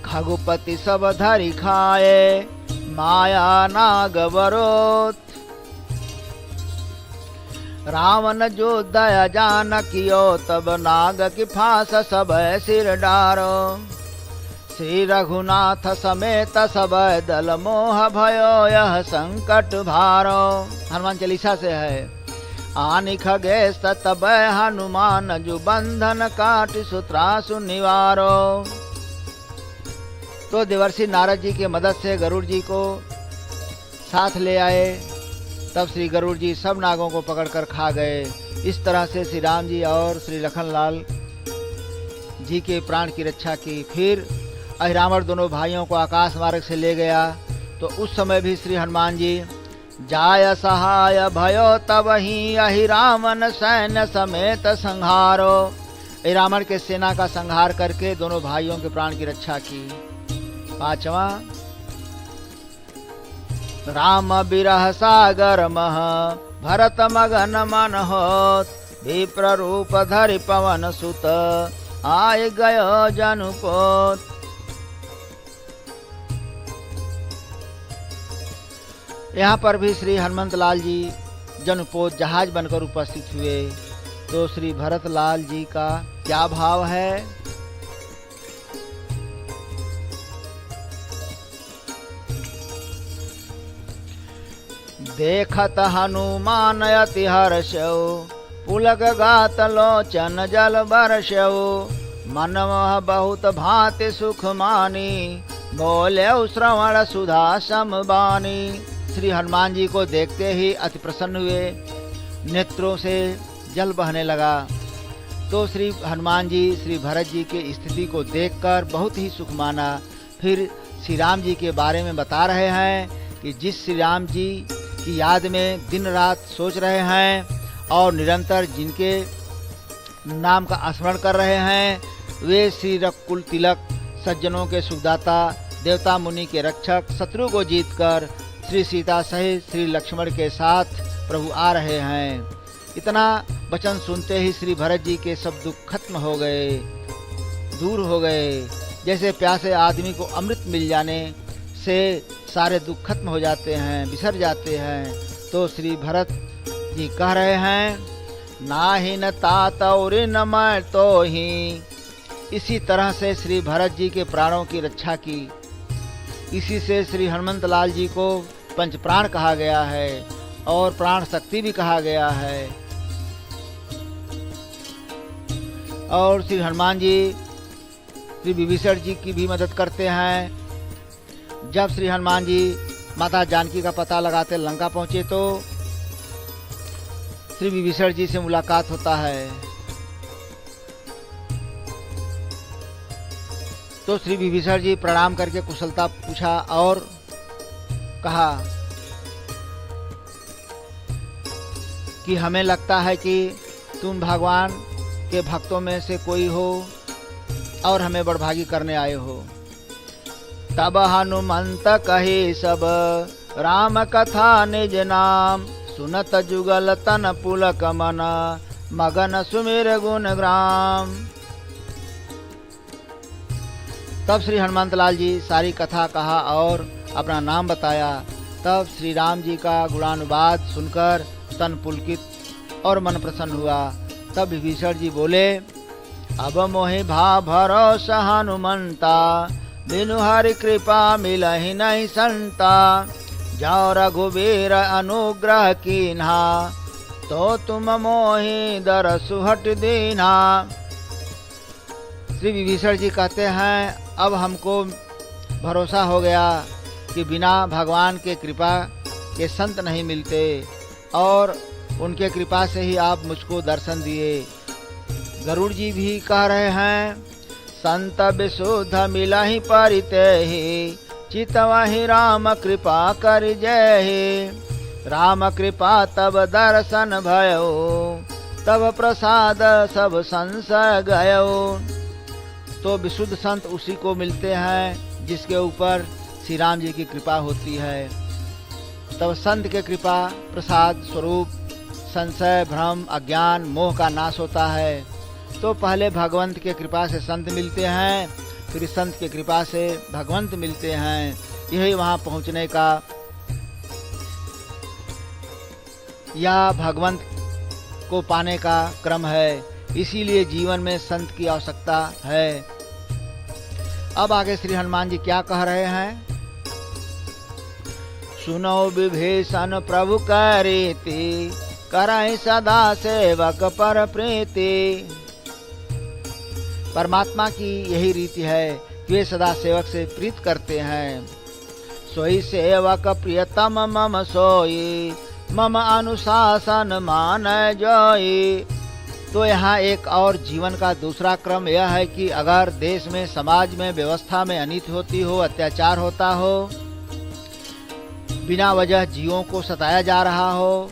खगुपति सब धरि खाए, माया नाग वरोत। रावण जो दया जानकियो, तब नाग की फांस सब सिर डारो। श्री रघुनाथ समेत सब दल मोह भयो, यह संकट भारो। हनुमान चालीसा से है। आनि खगेश तब हनुमान, जो बंधन काट सूत्रासु निवारो। तो देवर्षि नारद जी के मदद से गरुड़ जी को साथ ले आए। तब श्री गरुड़ जी सब नागों को पकड़कर खा गए। इस तरह से श्री राम जी और श्री लखन लाल जी के प्राण की रक्षा की। फिर अहिरावण दोनों भाइयों को आकाश मार्ग से ले गया। तो उस समय भी श्री हनुमान जी जाय सहाय भयो, तब ही अहिरावण सैन्य समेत संहारो। अहिरावण के सेना का संहार करके दोनों भाइयों के प्राण की रक्षा की। पांचवा, राम बिरह सागर मह, भरत मगन मन होत। विप्र रूप धरि पवन सुत, आय गयो जनुपोत। यहाँ पर भी श्री हनुमंत लाल जी जनुपोत जहाज बनकर उपस्थित हुए। तो श्री भरत लाल जी का क्या भाव है देखत हनुमान अति हर्षौ, पुलक गात लोचन जल बरसौ। मन मोह बहुत भांति सुख मानी, बोले श्रवण सुधा समबानी। श्री हनुमान जी को देखते ही अति प्रसन्न हुए, नेत्रों से जल बहने लगा। तो श्री हनुमान जी श्री भरत जी की स्थिति को देखकर बहुत ही सुख माना। फिर श्री राम जी के बारे में बता रहे हैं कि जिस श्री राम जी की याद में दिन रात सोच रहे हैं और निरंतर जिनके नाम का स्मरण कर रहे हैं, वे श्री रघुकुल तिलक, सज्जनों के सुखदाता, देवता मुनि के रक्षक, शत्रु को जीतकर श्री सीता सहित श्री लक्ष्मण के साथ प्रभु आ रहे हैं। इतना वचन सुनते ही श्री भरत जी के सब दुख खत्म हो गए, दूर हो गए। जैसे प्यासे आदमी को अमृत मिल जाने से सारे दुख खत्म हो जाते हैं, बिसर जाते हैं। तो श्री भरत जी कह रहे हैं, नाहि न तात और न मैं तो ही। इसी तरह से श्री भरत जी के प्राणों की रक्षा की। इसी से श्री हनुमंत लाल जी को पंच प्राण कहा गया है और प्राण शक्ति भी कहा गया है। और श्री हनुमान जी श्री विभीषण जी की भी मदद करते हैं। जब श्री हनुमान जी माता जानकी का पता लगाते लंका पहुंचे तो श्री विभीषण जी से मुलाकात होता है। तो श्री विभीषण जी प्रणाम करके कुशलता पूछा और कहा कि हमें लगता है कि तुम भगवान के भक्तों में से कोई हो और हमें बड़भागी करने आए हो। तब हनुमंत कहे सब राम कथा निज नाम, सुनत जुगल तन पुलक मन, मगन सुमिर गुण ग्राम। तब श्री हनुमंत लाल जी सारी कथा कहा और अपना नाम बताया। तब श्री राम जी का गुणानुवाद सुनकर तन पुलकित और मन प्रसन्न हुआ। तब विभीषण जी बोले, अब मोहि भा भरोसा हनुमंता, बिनु हरि कृपा मिलहि नहीं संता। जाओ रघुवीर अनुग्रह कीन्हा, तो तुम मोहि दरसु हट दीन्हा। श्री विभीषण जी कहते हैं, अब हमको भरोसा हो गया कि बिना भगवान के कृपा के संत नहीं मिलते और उनके कृपा से ही आप मुझको दर्शन दिए। गरुड़ जी भी कह रहे हैं, संत विशुद्ध मिलहि परितेहि, चितवहि राम कृपा कर जय। राम कृपा तब दर्शन भयो, तब प्रसाद सब संशय गयो। तो विशुद्ध संत उसी को मिलते हैं जिसके ऊपर श्री राम जी की कृपा होती है। तब संत के कृपा प्रसाद स्वरूप संशय, भ्रम, अज्ञान, मोह का नाश होता है। तो पहले भगवंत के कृपा से संत मिलते हैं, फिर संत के कृपा से भगवंत मिलते हैं। यही वहाँ पहुँचने का या भगवंत को पाने का क्रम है। इसीलिए जीवन में संत की आवश्यकता है। अब आगे श्री हनुमान जी क्या कह रहे हैं, सुनो विभीषण प्रभु कह रीति, करहि सदा सेवक पर प्रीति। परमात्मा की यही रीति है कि वे सदा सेवक से प्रीत करते हैं। सोई सेवक प्रियतम मम सोई, मम अनुशासन मान जोई। तो यहाँ एक और जीवन का दूसरा क्रम यह है कि अगर देश में, समाज में, व्यवस्था में अनिति होती हो, अत्याचार होता हो, बिना वजह जीवों को सताया जा रहा हो,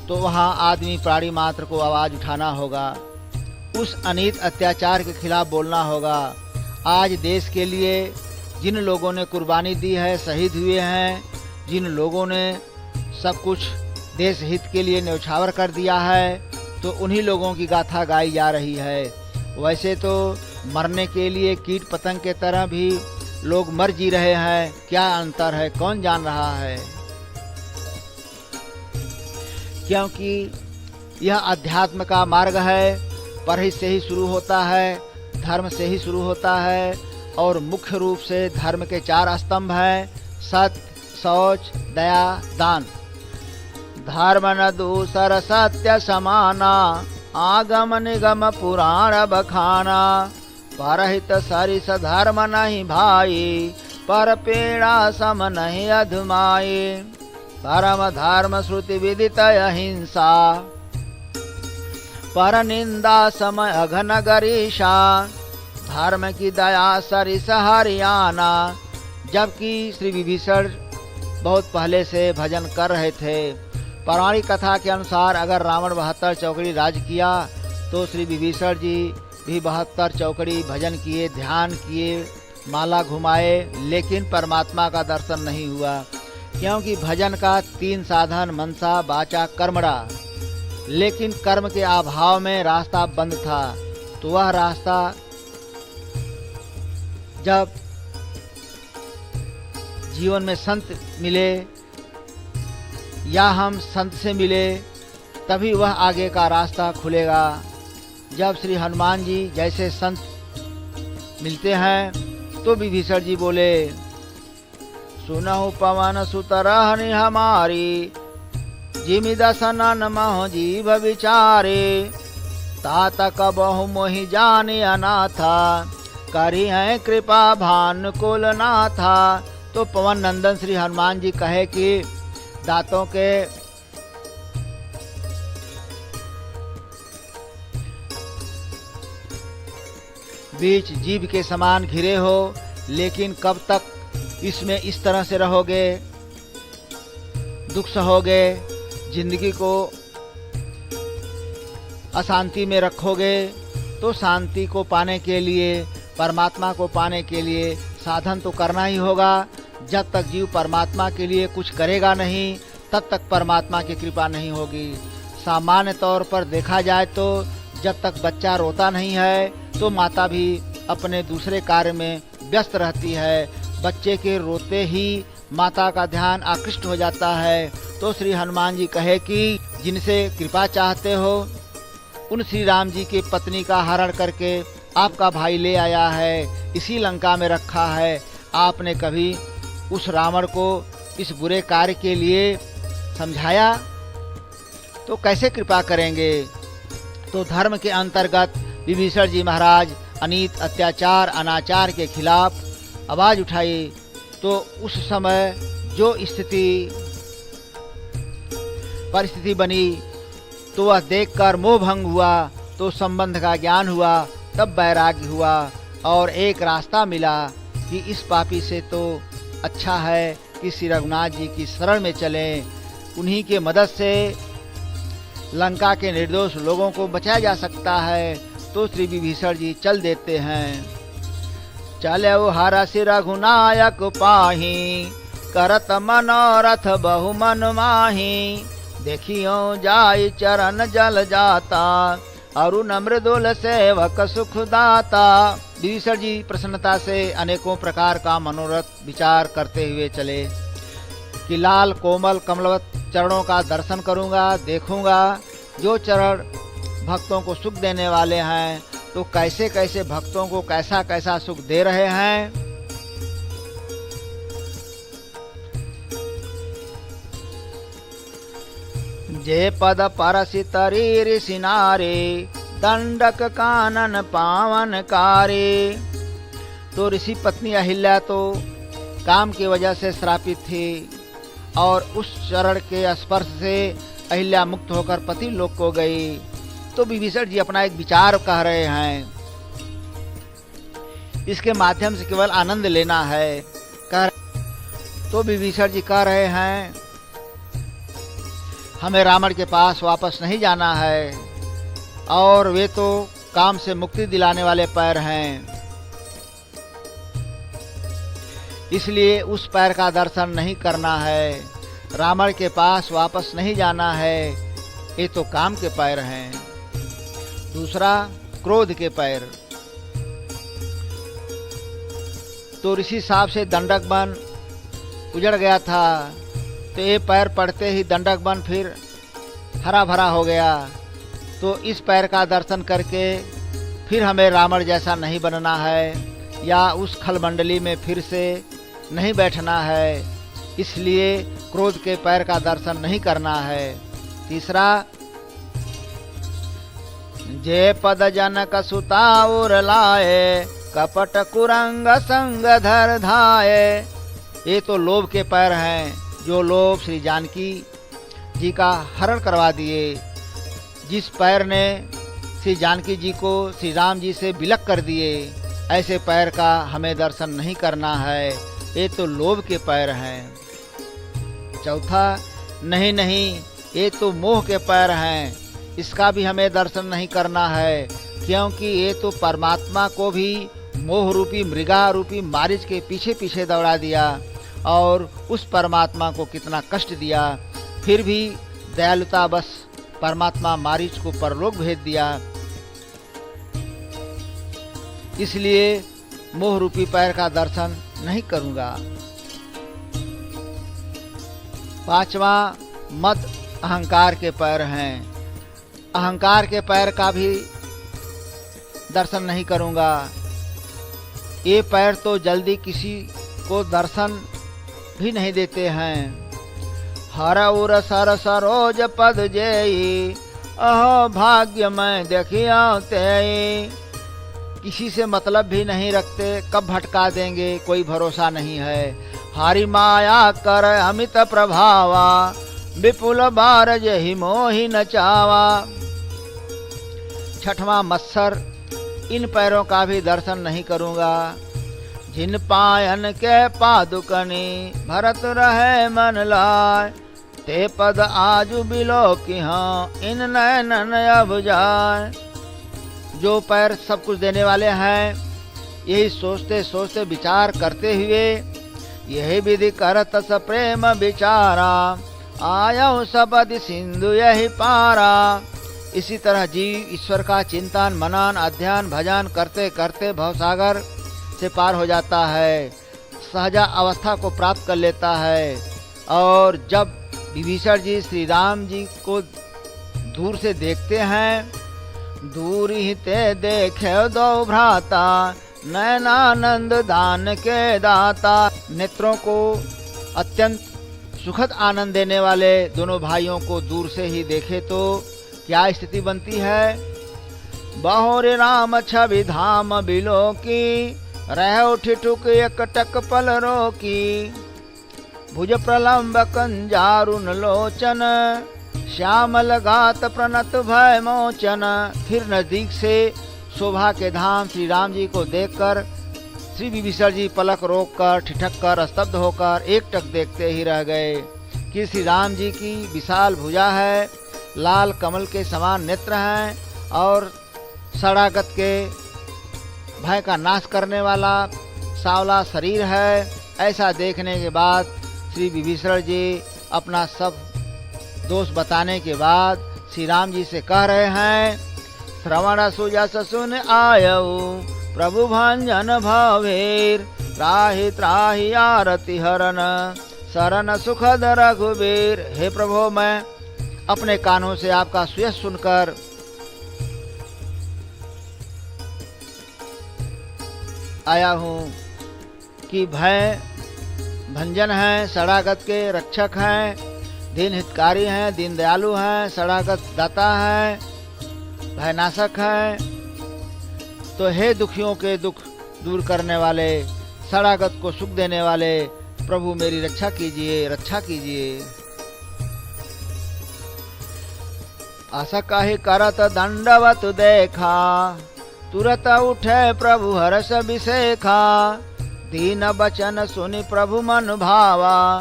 तो वहाँ आदमी प्राणी मात्र को आवाज़ उठाना होगा, उस अनित अत्याचार के खिलाफ बोलना होगा। आज देश के लिए जिन लोगों ने कुर्बानी दी है, शहीद हुए हैं, जिन लोगों ने सब कुछ देश हित के लिए न्यौछावर कर दिया है, तो उन्हीं लोगों की गाथा गाई जा रही है। वैसे तो मरने के लिए कीट पतंग के तरह भी लोग मर जी रहे हैं। क्या अंतर है, कौन जान रहा है? क्योंकि यह अध्यात्म का मार्ग है, परहित से ही शुरू होता है, धर्म से ही शुरू होता है। और मुख्य रूप से धर्म के 4 स्तंभ हैं, सत्य, शौच, दया, दान। धर्म न दूसर सत्य समाना, आगम निगम पुराण बखाना। परहित सरिस धर्म नहीं भाई, पर पेड़ा सम नहीं अधमाई। परम धर्म श्रुति विदित अहिंसा, पर निंदा समय अघन गरीषा। धर्म की दया सरिस हरियाणा। जबकि श्री विभीषण बहुत पहले से भजन कर रहे थे। पौराणिक कथा के अनुसार अगर रावण 72 चौकड़ी राज किया तो श्री विभीषण जी भी 72 चौकड़ी भजन किए, ध्यान किए, माला घुमाए, लेकिन परमात्मा का दर्शन नहीं हुआ। क्योंकि भजन का 3 साधन मनसा वाचा कर्मणा, लेकिन कर्म के अभाव में रास्ता बंद था। तो वह रास्ता जब जीवन में संत मिले या हम संत से मिले तभी वह आगे का रास्ता खुलेगा। जब श्री हनुमान जी जैसे संत मिलते हैं तो विभीषण जी बोले, सुनहु पवन सुत रहनि हमारी, जिमि दसनन मह जीव विचारे। तात कबहु मोहि जाने अनाथा, करी है कृपा भानुकुल नाथा। तो पवन नंदन श्री हनुमान जी कहे कि दांतों के बीच जीभ के समान घिरे हो, लेकिन कब तक इसमें इस तरह से रहोगे, दुख सहोगे, जिंदगी को अशांति में रखोगे। तो शांति को पाने के लिए, परमात्मा को पाने के लिए साधन तो करना ही होगा। जब तक जीव परमात्मा के लिए कुछ करेगा नहीं तब तक परमात्मा की कृपा नहीं होगी। सामान्य तौर पर देखा जाए तो जब तक बच्चा रोता नहीं है तो माता भी अपने दूसरे कार्य में व्यस्त रहती है। बच्चे के रोते ही माता का ध्यान आकृष्ट हो जाता है। तो श्री हनुमान जी कहे कि जिनसे कृपा चाहते हो उन श्री राम जी की पत्नी का हरण करके आपका भाई ले आया है, इसी लंका में रखा है। आपने कभी उस रावण को इस बुरे कार्य के लिए समझाया तो कैसे कृपा करेंगे। तो धर्म के अंतर्गत विभीषण जी महाराज अनीत अत्याचार अनाचार के खिलाफ आवाज उठाई। तो उस समय जो परिस्थिति बनी तो वह देखकर मोह भंग हुआ, तो संबंध का ज्ञान हुआ, तब वैराग्य हुआ और एक रास्ता मिला कि इस पापी से तो अच्छा है कि श्री रघुनाथ जी की शरण में चलें। उन्हीं के मदद से लंका के निर्दोष लोगों को बचाया जा सकता है। तो श्री विभीषण जी चल देते हैं। चले हरषि रघुनायक पाही, करत मनोरथ बहु मन माही। देखियो जाई चरण जल जाता, अरुण मृदुल सेवक सुख दाता। विभीषण जी प्रसन्नता से अनेकों प्रकार का मनोरथ विचार करते हुए चले कि लाल कोमल कमलवत चरणों का दर्शन करूंगा, देखूंगा जो चरण भक्तों को सुख देने वाले हैं। तो कैसे कैसे भक्तों को कैसा कैसा सुख दे रहे हैं। जे पद परसि तरी ऋषि नारे, दंडक कानन पावन कारे। तो ऋषि पत्नी अहिल्या तो काम की वजह से श्रापित थी और उस चरण के स्पर्श से अहिल्या मुक्त होकर पति लोक को गई। तो विभीषण जी अपना एक विचार कह रहे हैं, इसके माध्यम से केवल आनंद लेना है। तो विभीषण जी कह रहे हैं, हमें रावण के पास वापस नहीं जाना है और वे तो काम से मुक्ति दिलाने वाले पैर हैं, इसलिए उस पैर का दर्शन नहीं करना है। रावण के पास वापस नहीं जाना है, ये तो काम के पैर हैं। दूसरा क्रोध के पैर। तो ऋषि साहब से दंडक वन उजड़ गया था, तो ये पैर पड़ते ही दंडक वन फिर हरा भरा हो गया। तो इस पैर का दर्शन करके फिर हमें रावण जैसा नहीं बनना है या उस खलमंडली में फिर से नहीं बैठना है। इसलिए क्रोध के पैर का दर्शन नहीं करना है। तीसरा, जे पद जनक सुता उर लाए, कपट कुरंग संग धर धाये। ये तो लोभ के पैर हैं, जो लोभ श्री जानकी जी का हरण करवा दिए। जिस पैर ने श्री जानकी जी को श्री राम जी से विलग कर दिए, ऐसे पैर का हमें दर्शन नहीं करना है, ये तो लोभ के पैर हैं। चौथा, नहीं नहीं, ये तो मोह के पैर हैं, इसका भी हमें दर्शन नहीं करना है, क्योंकि ये तो परमात्मा को भी मोह रूपी मृगा रूपी मारीच के पीछे पीछे दौड़ा दिया और उस परमात्मा को कितना कष्ट दिया। फिर भी दयालुता बस परमात्मा मारीच को परलोक भेज दिया। इसलिए मोह रूपी पैर का दर्शन नहीं करूंगा। पांचवा, मद अहंकार के पैर हैं, अहंकार के पैर का भी दर्शन नहीं करूंगा। ये पैर तो जल्दी किसी को दर्शन भी नहीं देते हैं। हर उर सर सरोज पद जेई, अहो भाग्य मैं देखिया तेई। किसी से मतलब भी नहीं रखते, कब भटका देंगे कोई भरोसा नहीं है। हारी माया कर अमित प्रभावा, विपुल बारज ही मोहि नचावा। छठवां, मत्सर, इन पैरों का भी दर्शन नहीं करूंगा। जिन पायन के पादुकनी, भरत रहे मन लाय। ते पद आजु बिलो की हाँ, इन नयन अब जाए। जो पैर सब कुछ देने वाले हैं, यही सोचते सोचते विचार करते हुए, यही विधि करत स प्रेम विचारा। आयो सबद सिंधु यही पारा। इसी तरह जीव ईश्वर का चिंतन मनन अध्ययन भजन करते करते भवसागर से पार हो जाता है, सहजा अवस्था को प्राप्त कर लेता है। और जब विभीषण जी श्री राम जी को दूर से देखते हैं, दूर ही ते देखे दो भ्राता, नयनानंद दान के दाता। नेत्रों को अत्यंत सुखद आनंद देने वाले दोनों भाइयों को दूर से ही देखे तो क्या स्थिति बनती है। बहोरे राम छवि धाम बिलो की, रहो ठिठुक एक टक पल रोकी। भुज प्रलम्ब कंजारुन लोचन, श्यामल गात प्रणत भय मोचन। फिर नजदीक से शोभा के धाम श्री राम जी को देखकर श्री विभीषण जी पलक रोककर ठिठक कर स्तब्ध होकर एकटक देखते ही रह गए कि श्री राम जी की विशाल भुजा है, लाल कमल के समान नेत्र हैं और शरागत के भय का नाश करने वाला सांवला शरीर है। ऐसा देखने के बाद श्री विभीषण जी अपना सब दोष बताने के बाद श्री राम जी से कह रहे हैं, श्रवण सुजस सुन आयऊ, प्रभु भंजन भवेर। त्राहि त्राहि आरति हरन, शरण सुखद रघुबीर। हे प्रभु, मैं अपने कानों से आपका सुयश सुनकर आया हूँ कि भय भंजन हैं, शरणागत के रक्षक हैं, दीन हितकारी हैं, दीन दयालु हैं, शरणागत दाता हैं, भयनाशक हैं। तो हे दुखियों के दुख दूर करने वाले, शरणागत को सुख देने वाले प्रभु, मेरी रक्षा कीजिए, रक्षा कीजिए। आशा काहि करत दंडवत देखा, तुरत उठे प्रभु हर्ष विशेखा। दीन बचन सुनि प्रभु मन भावा,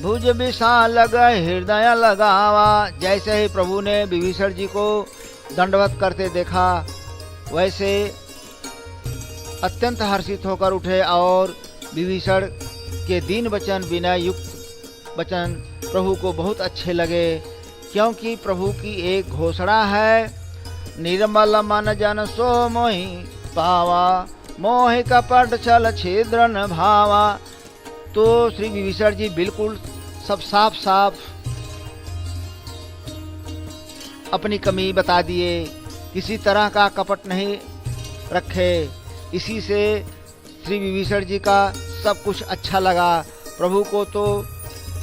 भुज विशाल गए हृदय लगावा। जैसे ही प्रभु ने विभीषण जी को दंडवत करते देखा, वैसे अत्यंत हर्षित होकर उठे और विभीषण के दीन वचन विनय युक्त वचन प्रभु को बहुत अच्छे लगे, क्योंकि प्रभु की एक घोषणा है, निर्मल मन जन सो मोहि पावा, मोहि कपट छल छिद्र न भावा। तो श्री विभीषण जी बिल्कुल सब साफ साफ अपनी कमी बता दिए, किसी तरह का कपट नहीं रखे। इसी से श्री विभीषण जी का सब कुछ अच्छा लगा। प्रभु को तो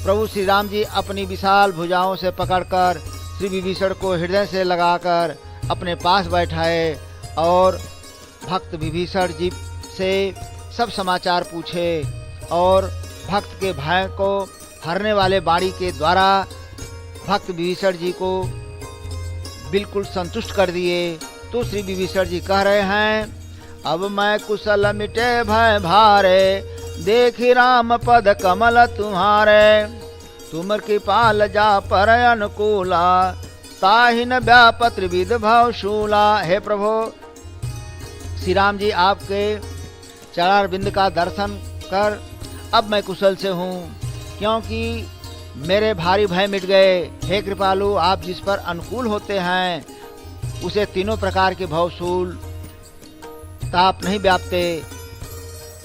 प्रभु श्री राम जी अपनी विशाल भुजाओं से पकड़कर श्री विभीषण को हृदय से लगाकर अपने पास बैठाए और भक्त विभीषण जी से सब समाचार पूछे और भक्त के भय को हरने वाले वाणी के द्वारा भक्त विभीषण जी को बिल्कुल संतुष्ट कर दिए। तो श्री विभीषण जी कह रहे हैं, अब मैं कुशल मिटे भय भारे, देखी राम पद कमल तुम्हारे, तुम कृपाल जा पर अनुकूला, ताहिन व्यापत त्रिविध भवशूला। हे प्रभु श्री राम जी, आपके चरण बिंद का दर्शन कर अब मैं कुशल से हूँ, क्योंकि मेरे भारी भय मिट गए। हे कृपालु, आप जिस पर अनुकूल होते हैं उसे तीनों प्रकार के भवशूल ताप नहीं व्यापते।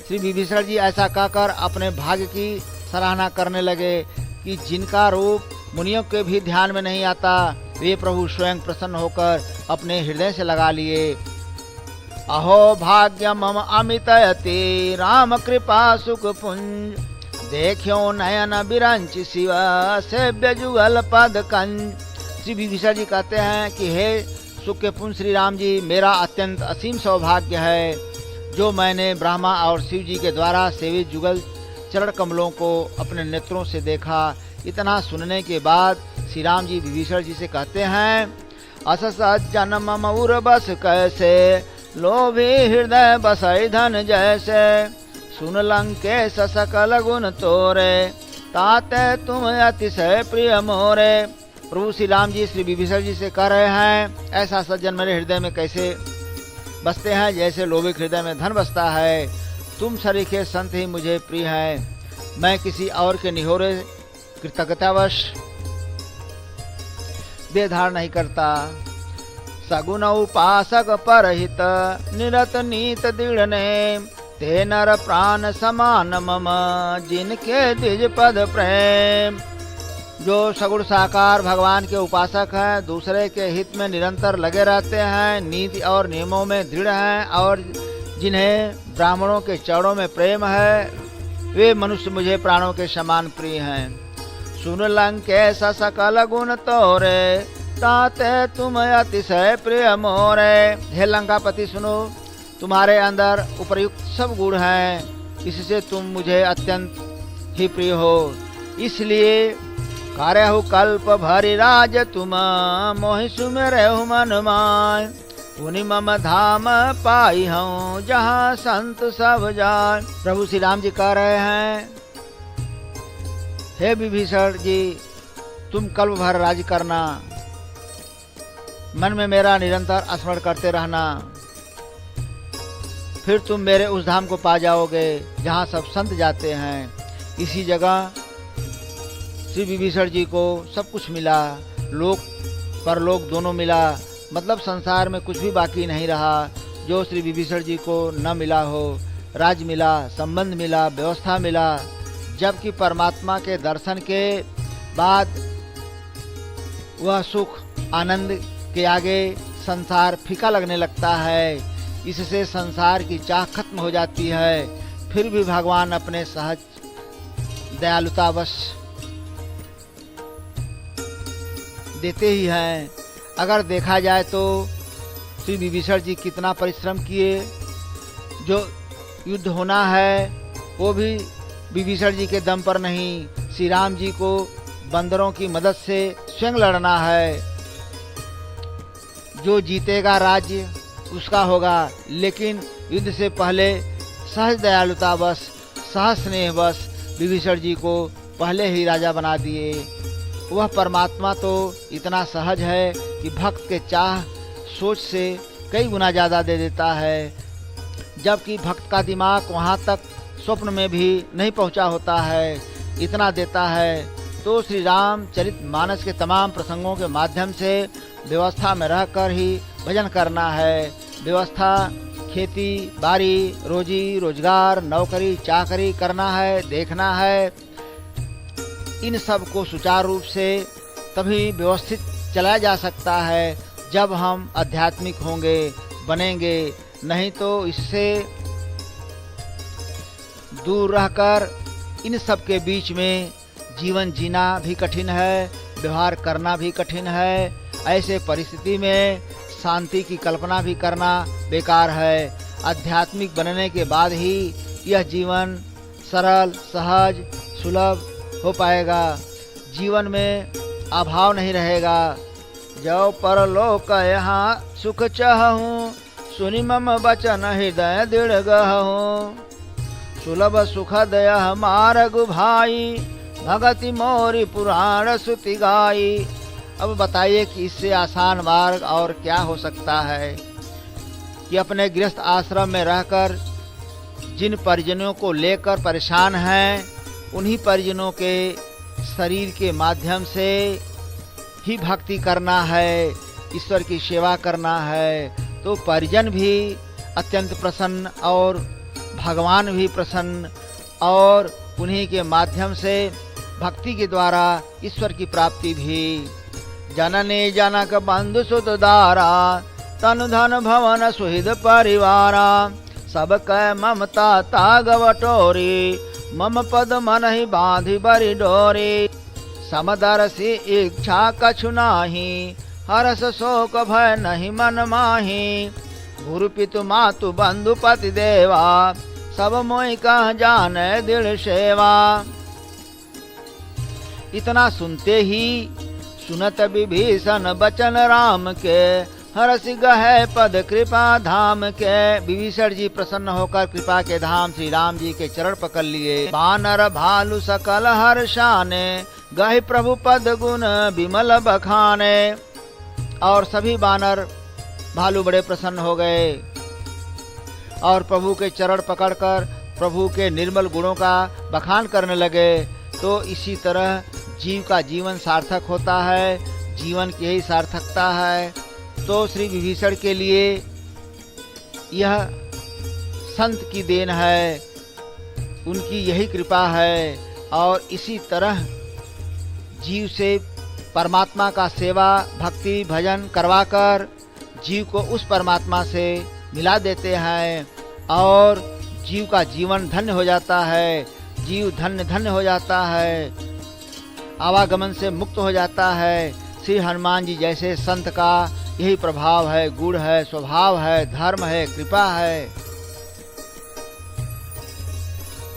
श्री विभीषण जी ऐसा कहकर अपने भाग्य की सराहना करने लगे कि जिनका रूप मुनियों के भी ध्यान में नहीं आता, वे प्रभु स्वयं प्रसन्न होकर अपने हृदय से लगा लिए। अहो भाग्य मम अमितयति, राम कृपा सुख पुंज, देखियो नयन बिरंच शिव, सेव्य जुगल पद कंज। श्री विभीषण जी कहते हैं कि हे सुख के पुंज श्री राम जी, मेरा अत्यंत असीम सौभाग्य है जो मैंने ब्रह्मा और शिव जी के द्वारा सेवित जुगल चरण कमलों को अपने नेत्रों से देखा। इतना सुनने के बाद श्री राम जी विभीषण जी से कहते हैं, अस सज्जन मम उर बस कैसे, लोभी हृदय बसई धन जैसे, सुन लंकेश सकल गुण तोरे, ताते तुम अतिशय प्रिय मोरे। प्रभु श्री राम जी श्री विभीषण जी से कह रहे हैं, ऐसा सज्जन मेरे हृदय में कैसे बसते हैं जैसे लोभिक हृदय में धन बसता है। तुम सरीखे संत ही मुझे प्रिय हैं। मैं किसी और के निहोरे कृतज्ञतावश देधार नहीं करता। सगुन उपासक परहित, निरत नीत दृढ़ ने, ते नर प्राण समान मम, जिनके द्विज पद प्रेम। जो सगुण साकार भगवान के उपासक हैं, दूसरे के हित में निरंतर लगे रहते हैं, नीति और नियमों में दृढ़ हैं और जिन्हें ब्राह्मणों के चरणों में प्रेम है, वे मनुष्य मुझे प्राणों के समान प्रिय हैं। सुन लंकेश सकल गुण तोरे, ताते तुम अतिशय प्रिय मोरे। हे लंकापति सुनो, तुम्हारे अंदर उपयुक्त सब गुण हैं, इससे तुम मुझे अत्यंत ही प्रिय हो। इसलिए कार्यहु कल्प भरि राज तुम, मोहि सुमिरहु मन मान, पुनि मम धाम पाई हूँ, जहाँ संत सब जान। प्रभु श्री राम जी कह रहे हैं, हे विभीषण जी, तुम कल्प भर राज करना, मन में मेरा निरंतर स्मरण करते रहना, फिर तुम मेरे उस धाम को पा जाओगे जहाँ सब संत जाते हैं। इसी जगह श्री विभीषण जी को सब कुछ मिला, लोक परलोक दोनों मिला, मतलब संसार में कुछ भी बाकी नहीं रहा जो श्री विभीषण जी को न मिला हो। राज मिला, संबंध मिला, व्यवस्था मिला। जबकि परमात्मा के दर्शन के बाद वह सुख आनंद के आगे संसार फीका लगने लगता है, इससे संसार की चाह खत्म हो जाती है। फिर भी भगवान अपने सहज दयालुतावश देते ही हैं। अगर देखा जाए तो श्री विभीषण जी कितना परिश्रम किए। जो युद्ध होना है वो भी विभीषण जी के दम पर नहीं, श्री राम जी को बंदरों की मदद से स्वयं लड़ना है। जो जीतेगा राज्य उसका होगा, लेकिन युद्ध से पहले सहज दयालुतावश, सहज स्नेहवश विभीषण जी को पहले ही राजा बना दिए। वह परमात्मा तो इतना सहज है कि भक्त के चाह सोच से कई गुना ज़्यादा दे देता है, जबकि भक्त का दिमाग वहाँ तक स्वप्न में भी नहीं पहुँचा होता है, इतना देता है। तो श्री राम चरित मानस के तमाम प्रसंगों के माध्यम से व्यवस्था में रहकर ही भजन करना है। व्यवस्था खेती बाड़ी, रोजी रोजगार, नौकरी चाकरी करना है, देखना है। इन सब को सुचारू रूप से तभी व्यवस्थित चलाया जा सकता है जब हम आध्यात्मिक होंगे, बनेंगे। नहीं तो इससे दूर रहकर इन सब के बीच में जीवन जीना भी कठिन है, व्यवहार करना भी कठिन है। ऐसे परिस्थिति में शांति की कल्पना भी करना बेकार है। आध्यात्मिक बनने के बाद ही यह जीवन सरल, सहज, सुलभ हो पाएगा। जीवन में अभाव नहीं रहेगा। जो परलोक यहाँ सुख चाहूँ, सुनि मम बचन हृदय दृढ़ गहूँ। सुलभ सुख दया मार्ग भाई, भगति मोरी पुराण सुति गाई। अब बताइए कि इससे आसान मार्ग और क्या हो सकता है कि अपने गृहस्थ आश्रम में रहकर जिन परिजनों को लेकर परेशान हैं, उन्हीं परिजनों के शरीर के माध्यम से ही भक्ति करना है, ईश्वर की सेवा करना है। तो परिजन भी अत्यंत प्रसन्न और भगवान भी प्रसन्न, और उन्हीं के माध्यम से भक्ति के द्वारा ईश्वर की प्राप्ति भी। जननी जनक बंधु सुत दारा, तनु धन भवन सुहृद परिवारा। सब कह ममता ताग बटोरी, मम पद मन ही बांधि बरी डोरी। समदर्शी इच्छा कछु नाही, हरस शोक भय नहीं मन माही। गुरु पितु मातु बंधु पति देवा, सब मोहि कह जाने दृढ़ सेवा। इतना सुनते ही सुनत विभीषण बचन राम के, हरसि गहे पद कृपा धाम के। विभीषण जी प्रसन्न होकर कृपा के धाम श्री राम जी के चरण पकड़ लिए। बानर भालु सकल हर्षाने, गहि प्रभु पद गुण विमल बखाने। और सभी बानर भालू बड़े प्रसन्न हो गए और प्रभु के चरण पकड़कर प्रभु के निर्मल गुणों का बखान करने लगे। तो इसी तरह जीव का जीवन सार्थक होता है, जीवन की यही सार्थकता है। तो श्री विभीषण के लिए यह संत की देन है, उनकी यही कृपा है। और इसी तरह जीव से परमात्मा का सेवा, भक्ति, भजन करवाकर जीव को उस परमात्मा से मिला देते हैं और जीव का जीवन धन्य हो जाता है। जीव धन्य धन्य हो जाता है, आवागमन से मुक्त हो जाता है। श्री हनुमान जी जैसे संत का यही प्रभाव है, गुण है, स्वभाव है, धर्म है, कृपा है,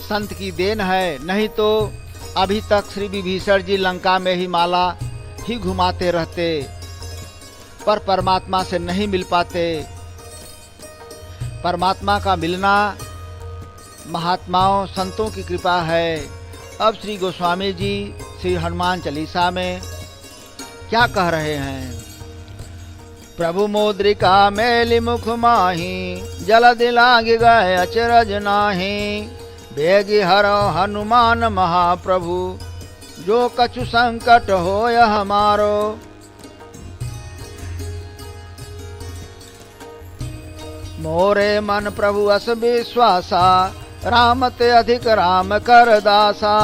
संत की देन है। नहीं तो अभी तक श्री विभीषण जी लंका में ही माला ही घुमाते रहते, पर परमात्मा से नहीं मिल पाते। परमात्मा का मिलना महात्माओं संतों की कृपा है। अब श्री गोस्वामी जी श्री हनुमान चालीसा में क्या कह रहे हैं? प्रभु मोद्रिका मेलि मुख माही, जलधि लाग गए अचरज नाही। बेगी हरो हनुमान महाप्रभु, जो कछु संकट होय हमारो। मोरे मन प्रभु अस विश्वासा, राम ते अधिक राम कर दासा।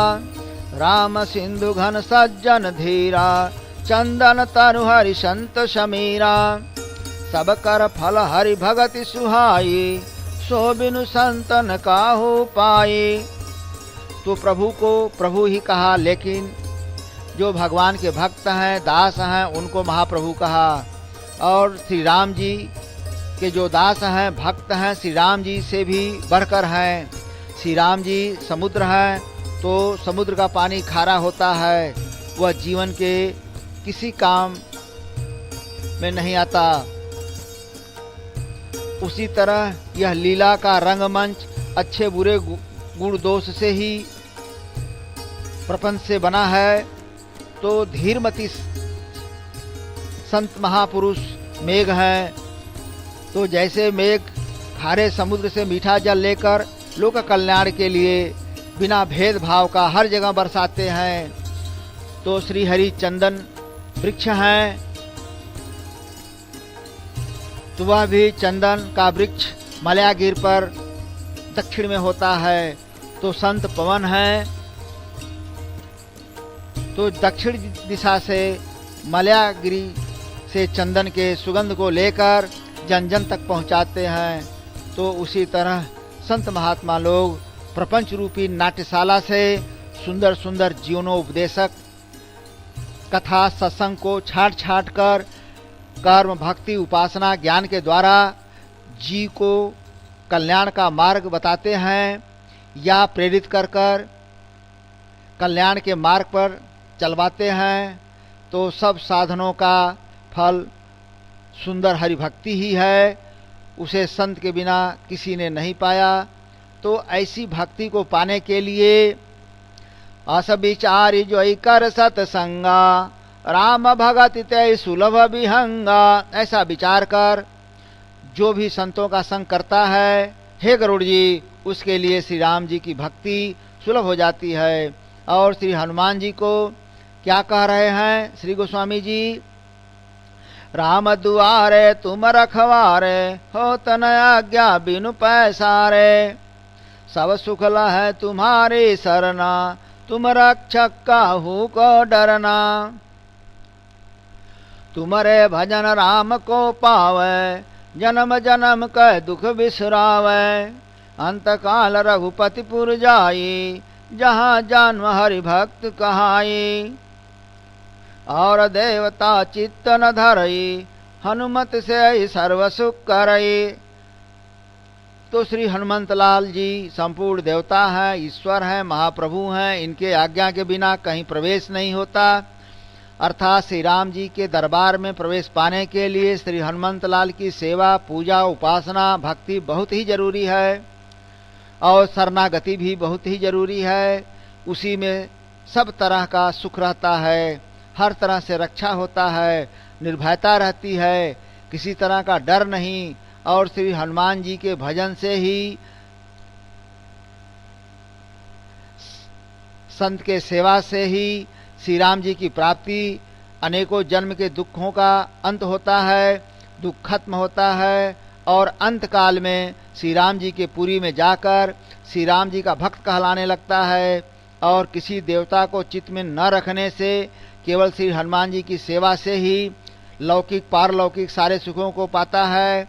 राम सिंधु घन सज्जन धीरा, चंदन तनु हरि संत समीरा। सब कर फल हरि भगति सुहाई, सो बिनु संतन काहू पाई। तो प्रभु को प्रभु ही कहा, लेकिन जो भगवान के भक्त हैं, दास हैं, उनको महाप्रभु कहा। और श्री राम जी के जो दास हैं, भक्त हैं, श्री राम जी से भी बढ़कर हैं। श्री राम जी समुद्र हैं, तो समुद्र का पानी खारा होता है, वह जीवन के किसी काम में नहीं आता। उसी तरह यह लीला का रंगमंच अच्छे बुरे गुण दोष से ही प्रपंच से बना है। तो धीरमती संत महापुरुष मेघ हैं, तो जैसे मेघ खारे समुद्र से मीठा जल लेकर लोक कल्याण के लिए बिना भेदभाव का हर जगह बरसाते हैं, तो श्री हरि चंदन वृक्ष हैं, तो वह भी चंदन का वृक्ष मलयागिर पर दक्षिण में होता है। तो संत पवन हैं, तो दक्षिण दिशा से मलयागिरी से चंदन के सुगंध को लेकर जन जन तक पहुंचाते हैं। तो उसी तरह संत महात्मा लोग प्रपंच रूपी नाट्यशाला से सुंदर सुंदर जीवनोपदेशक कथा सत्संग को छाट छाट कर कर्म भक्ति उपासना ज्ञान के द्वारा जी को कल्याण का मार्ग बताते हैं या प्रेरित कर कर कल्याण के मार्ग पर चलवाते हैं, तो सब साधनों का फल सुंदर हरि भक्ति ही है। उसे संत के बिना किसी ने नहीं पाया। तो ऐसी भक्ति को पाने के लिए अस विचारी जोई कर सत्संगा राम भगत ते सुलभ विहंगा। ऐसा विचार कर जो भी संतों का संग करता है, हे गरुड़ जी, उसके लिए श्री राम जी की भक्ति सुलभ हो जाती है। और श्री हनुमान जी को क्या कह रहे हैं श्री गोस्वामी जी, राम दुआरे तुम रखवारे हो तन आज्ञा बिनु पैसारे। सब सुख है तुम्हारी सरना तुम रक्षक काहू को डरना। तुम्हारे भजन राम को पावे जन्म जन्म का दुख बिसरावे। अंत काल रघुपति पुर जाई जहाँ जन्म हरि भक्त कहाई। और देवता चित्त न धरई हनुमत से सर्व सुख करई। तो श्री हनुमंत लाल जी संपूर्ण देवता हैं, ईश्वर हैं, महाप्रभु हैं। इनके आज्ञा के बिना कहीं प्रवेश नहीं होता। अर्थात श्री राम जी के दरबार में प्रवेश पाने के लिए श्री हनुमंत लाल की सेवा पूजा उपासना भक्ति बहुत ही जरूरी है और शरणागति भी बहुत ही जरूरी है। उसी में सब तरह का सुख रहता है, हर तरह से रक्षा होता है, निर्भयता रहती है, किसी तरह का डर नहीं। और श्री हनुमान जी के भजन से ही, संत के सेवा से ही श्री राम जी की प्राप्ति, अनेकों जन्म के दुखों का अंत होता है, दुख खत्म होता है। और अंत काल में श्री राम जी के पुरी में जाकर श्री राम जी का भक्त कहलाने लगता है। और किसी देवता को चित्त में न रखने से केवल श्री हनुमान जी की सेवा से ही लौकिक पारलौकिक सारे सुखों को पाता है।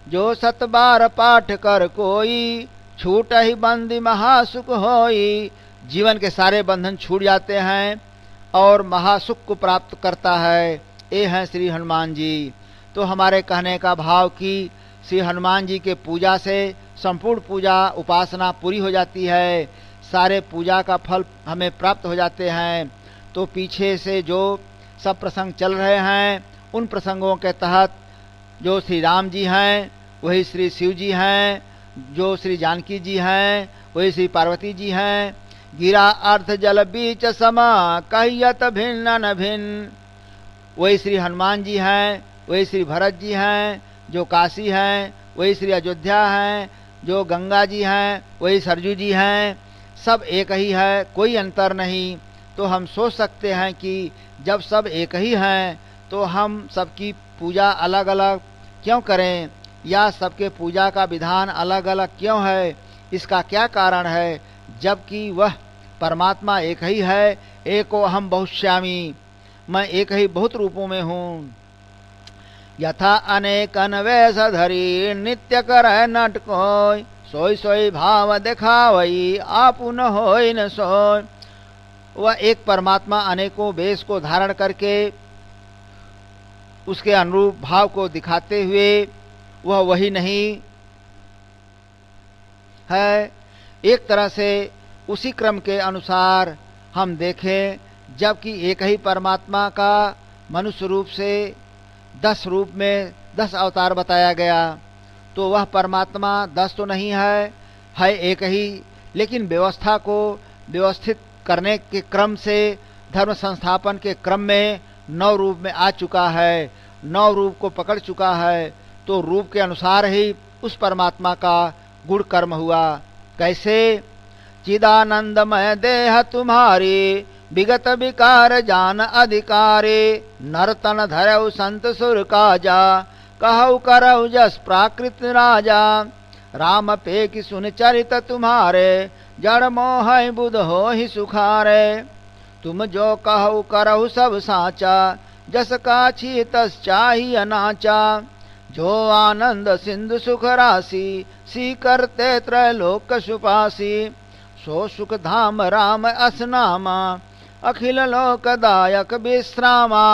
जो 7 बार पाठ कर कोई छूट ही बंदी महासुख होई। जीवन के सारे बंधन छूट जाते हैं और महासुख को प्राप्त करता है। ये हैं श्री हनुमान जी। तो हमारे कहने का भाव कि श्री हनुमान जी के पूजा से संपूर्ण पूजा उपासना पूरी हो जाती है, सारे पूजा का फल हमें प्राप्त हो जाते हैं। तो पीछे से जो सब प्रसंग चल रहे हैं उन प्रसंगों के तहत जो श्री राम जी हैं वही श्री शिव जी हैं, जो श्री जानकी जी हैं वही श्री पार्वती जी हैं। गिरा अर्थ जल बीच समा कहियत भिन्न न भिन्न, वही श्री हनुमान जी हैं, वही श्री भरत जी हैं जो काशी हैं, वही श्री अयोध्या हैं, जो गंगा जी हैं वही सरजू जी हैं। सब एक ही है, कोई अंतर नहीं। तो हम सोच सकते हैं कि जब सब एक ही हैं तो हम सबकी पूजा अलग अलग क्यों करें, या सबके पूजा का विधान अलग अलग क्यों है, इसका क्या कारण है, जबकि वह परमात्मा एक ही है। एको अहम बहुश्यामी, मैं एक ही बहुत रूपों में हूँ। यथा अनेकन वेश धरी नित्य कर नट कोय, सोई सोई भाव दिखावई आपु न होय न सोय। वह एक परमात्मा अनेकों वेश को धारण करके उसके अनुरूप भाव को दिखाते हुए वह वही नहीं है। एक तरह से उसी क्रम के अनुसार हम देखें, जबकि एक ही परमात्मा का मनुष्य रूप से 10 रूप में 10 अवतार बताया गया, तो वह परमात्मा 10 तो नहीं है एक ही। लेकिन व्यवस्था को व्यवस्थित करने के क्रम से धर्म संस्थापन के क्रम में 9 रूप में आ चुका है, 9 रूप को पकड़ चुका है। तो रूप के अनुसार ही उस परमात्मा का गुण कर्म हुआ। कैसे? चिदानंदमय देह तुम्हारी विगत विकार जान अधिकारे, नरतन धरऊ संत सुर काजा कहऊ करऊ जस प्राकृत राजा। राम पे की सुन चरित तुम्हारे जड़ मोह बुध हो ही सुखारे। तुम जो कहऊ करऊ सब साचा जस काछी तस चाही अनाचा। जो आनंद सिंधु सुख राशि सी करते त्रैलोक सुपासी। सो सुख धाम राम असनामा, अखिल लोकदायक विश्रामा।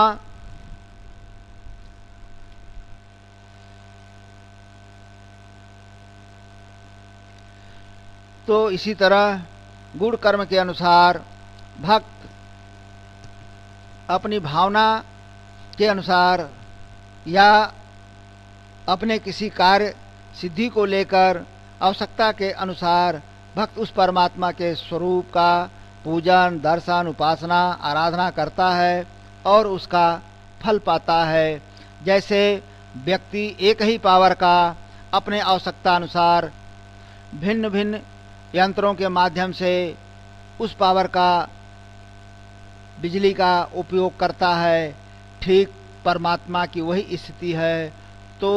तो इसी तरह गुण कर्म के अनुसार भक्त अपनी भावना के अनुसार या अपने किसी कार्य सिद्धि को लेकर आवश्यकता के अनुसार भक्त उस परमात्मा के स्वरूप का पूजन, दर्शन, उपासना, आराधना करता है और उसका फल पाता है। जैसे व्यक्ति एक ही पावर का अपने आवश्यकता अनुसार भिन्न भिन्न यंत्रों के माध्यम से उस पावर का, बिजली का उपयोग करता है, ठीक परमात्मा की वही स्थिति है। तो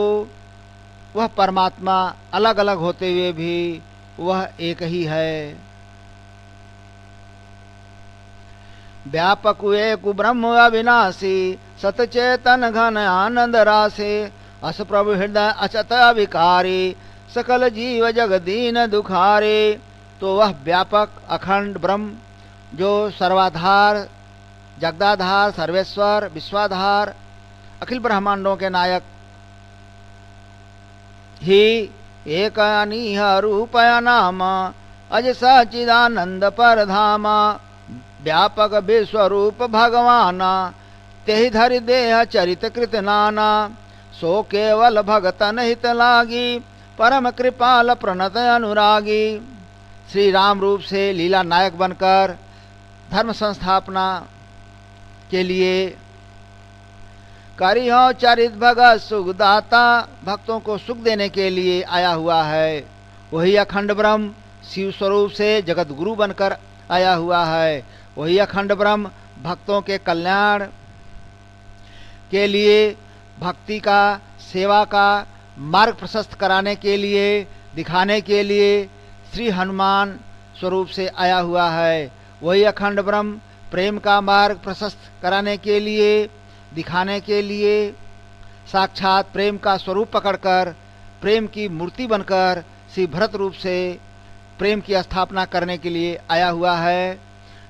वह परमात्मा अलग अलग होते हुए भी वह एक ही है। व्यापक एक ब्रह्म अविनाशी, सतचेतन घन आनंद राशि, अस प्रभु हृदय अचत अविकारी, सकल जीव जगदीन दुखारे। तो वह व्यापक अखंड ब्रह्म जो सर्वाधार, जगदाधार, सर्वेश्वर, विश्वाधार, अखिल ब्रह्मांडों के नायक ही एक अनीह रूपय नाम, अज सचिदानंद परधाम, व्यापक विश्वरूप भगवान, तेहि धरि देह चरित कृत नाना, सो केवल भगतन हित लागी, परम कृपाल प्रणत अनुरागी। श्री राम रूप से लीला नायक बनकर धर्म संस्थापना के लिए करिहो चरित भगत सुखदाता, भक्तों को सुख देने के लिए आया हुआ है। वही अखंड ब्रह्म शिव स्वरूप से जगत गुरु बनकर आया हुआ है। वही अखंड ब्रह्म भक्तों के कल्याण के लिए, भक्ति का, सेवा का मार्ग प्रशस्त कराने के लिए, दिखाने के लिए श्री हनुमान स्वरूप से आया हुआ है। वही अखंड ब्रह्म प्रेम का मार्ग प्रशस्त कराने के लिए, दिखाने के लिए साक्षात प्रेम का स्वरूप पकड़कर, प्रेम की मूर्ति बनकर श्री भरत रूप से प्रेम की स्थापना करने के लिए आया हुआ है।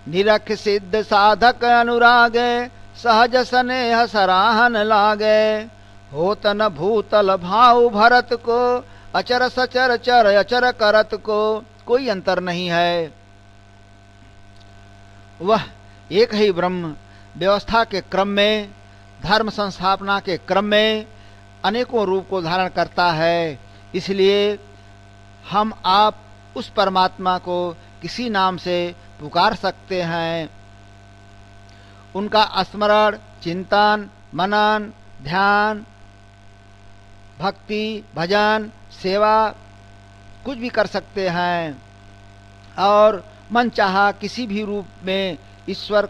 निरख सिद्ध साधक अनुरागे, सहज स्नेह सराहन लागे, होत न भूतल भाव भरत को, अचर सचर चर अचर करत को। कोई अंतर नहीं है, वह एक ही ब्रह्म व्यवस्था के क्रम में, धर्म संस्थापना के क्रम में अनेकों रूप को धारण करता है। इसलिए हम आप उस परमात्मा को किसी नाम से पुकार सकते हैं। उनका स्मरण, चिंतन, मनन, ध्यान, भक्ति, भजन, सेवा कुछ भी कर सकते हैं और मन चाहा किसी भी रूप में ईश्वर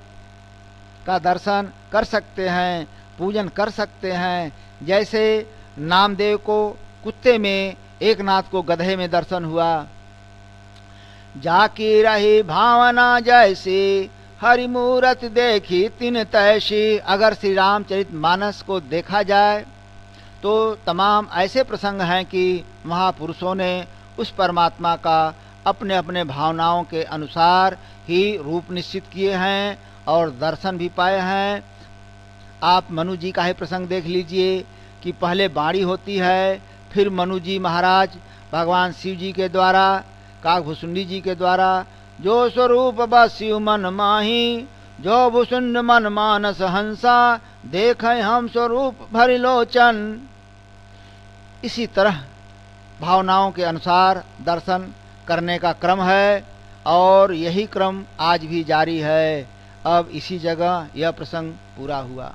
का दर्शन कर सकते हैं, पूजन कर सकते हैं। जैसे नामदेव को कुत्ते में, एकनाथ को गधे में दर्शन हुआ। जाकी रही भावना जैसी, हरि मूरत देखी तिन तैसी। अगर श्री रामचरित मानस को देखा जाए तो तमाम ऐसे प्रसंग हैं कि महापुरुषों ने उस परमात्मा का अपने अपने भावनाओं के अनुसार ही रूप निश्चित किए हैं और दर्शन भी पाए हैं। आप मनु जी का ही प्रसंग देख लीजिए कि पहले बाणी होती है, फिर मनु जी महाराज भगवान शिव जी के द्वारा, काकभुसुंडी जी के द्वारा, जो स्वरूप बस्यु मन माही, जो भुसुंड मन मानस हंसा, देखें हम स्वरूप भरि लोचन। इसी तरह भावनाओं के अनुसार दर्शन करने का क्रम है और यही क्रम आज भी जारी है। अब इसी जगह यह प्रसंग पूरा हुआ।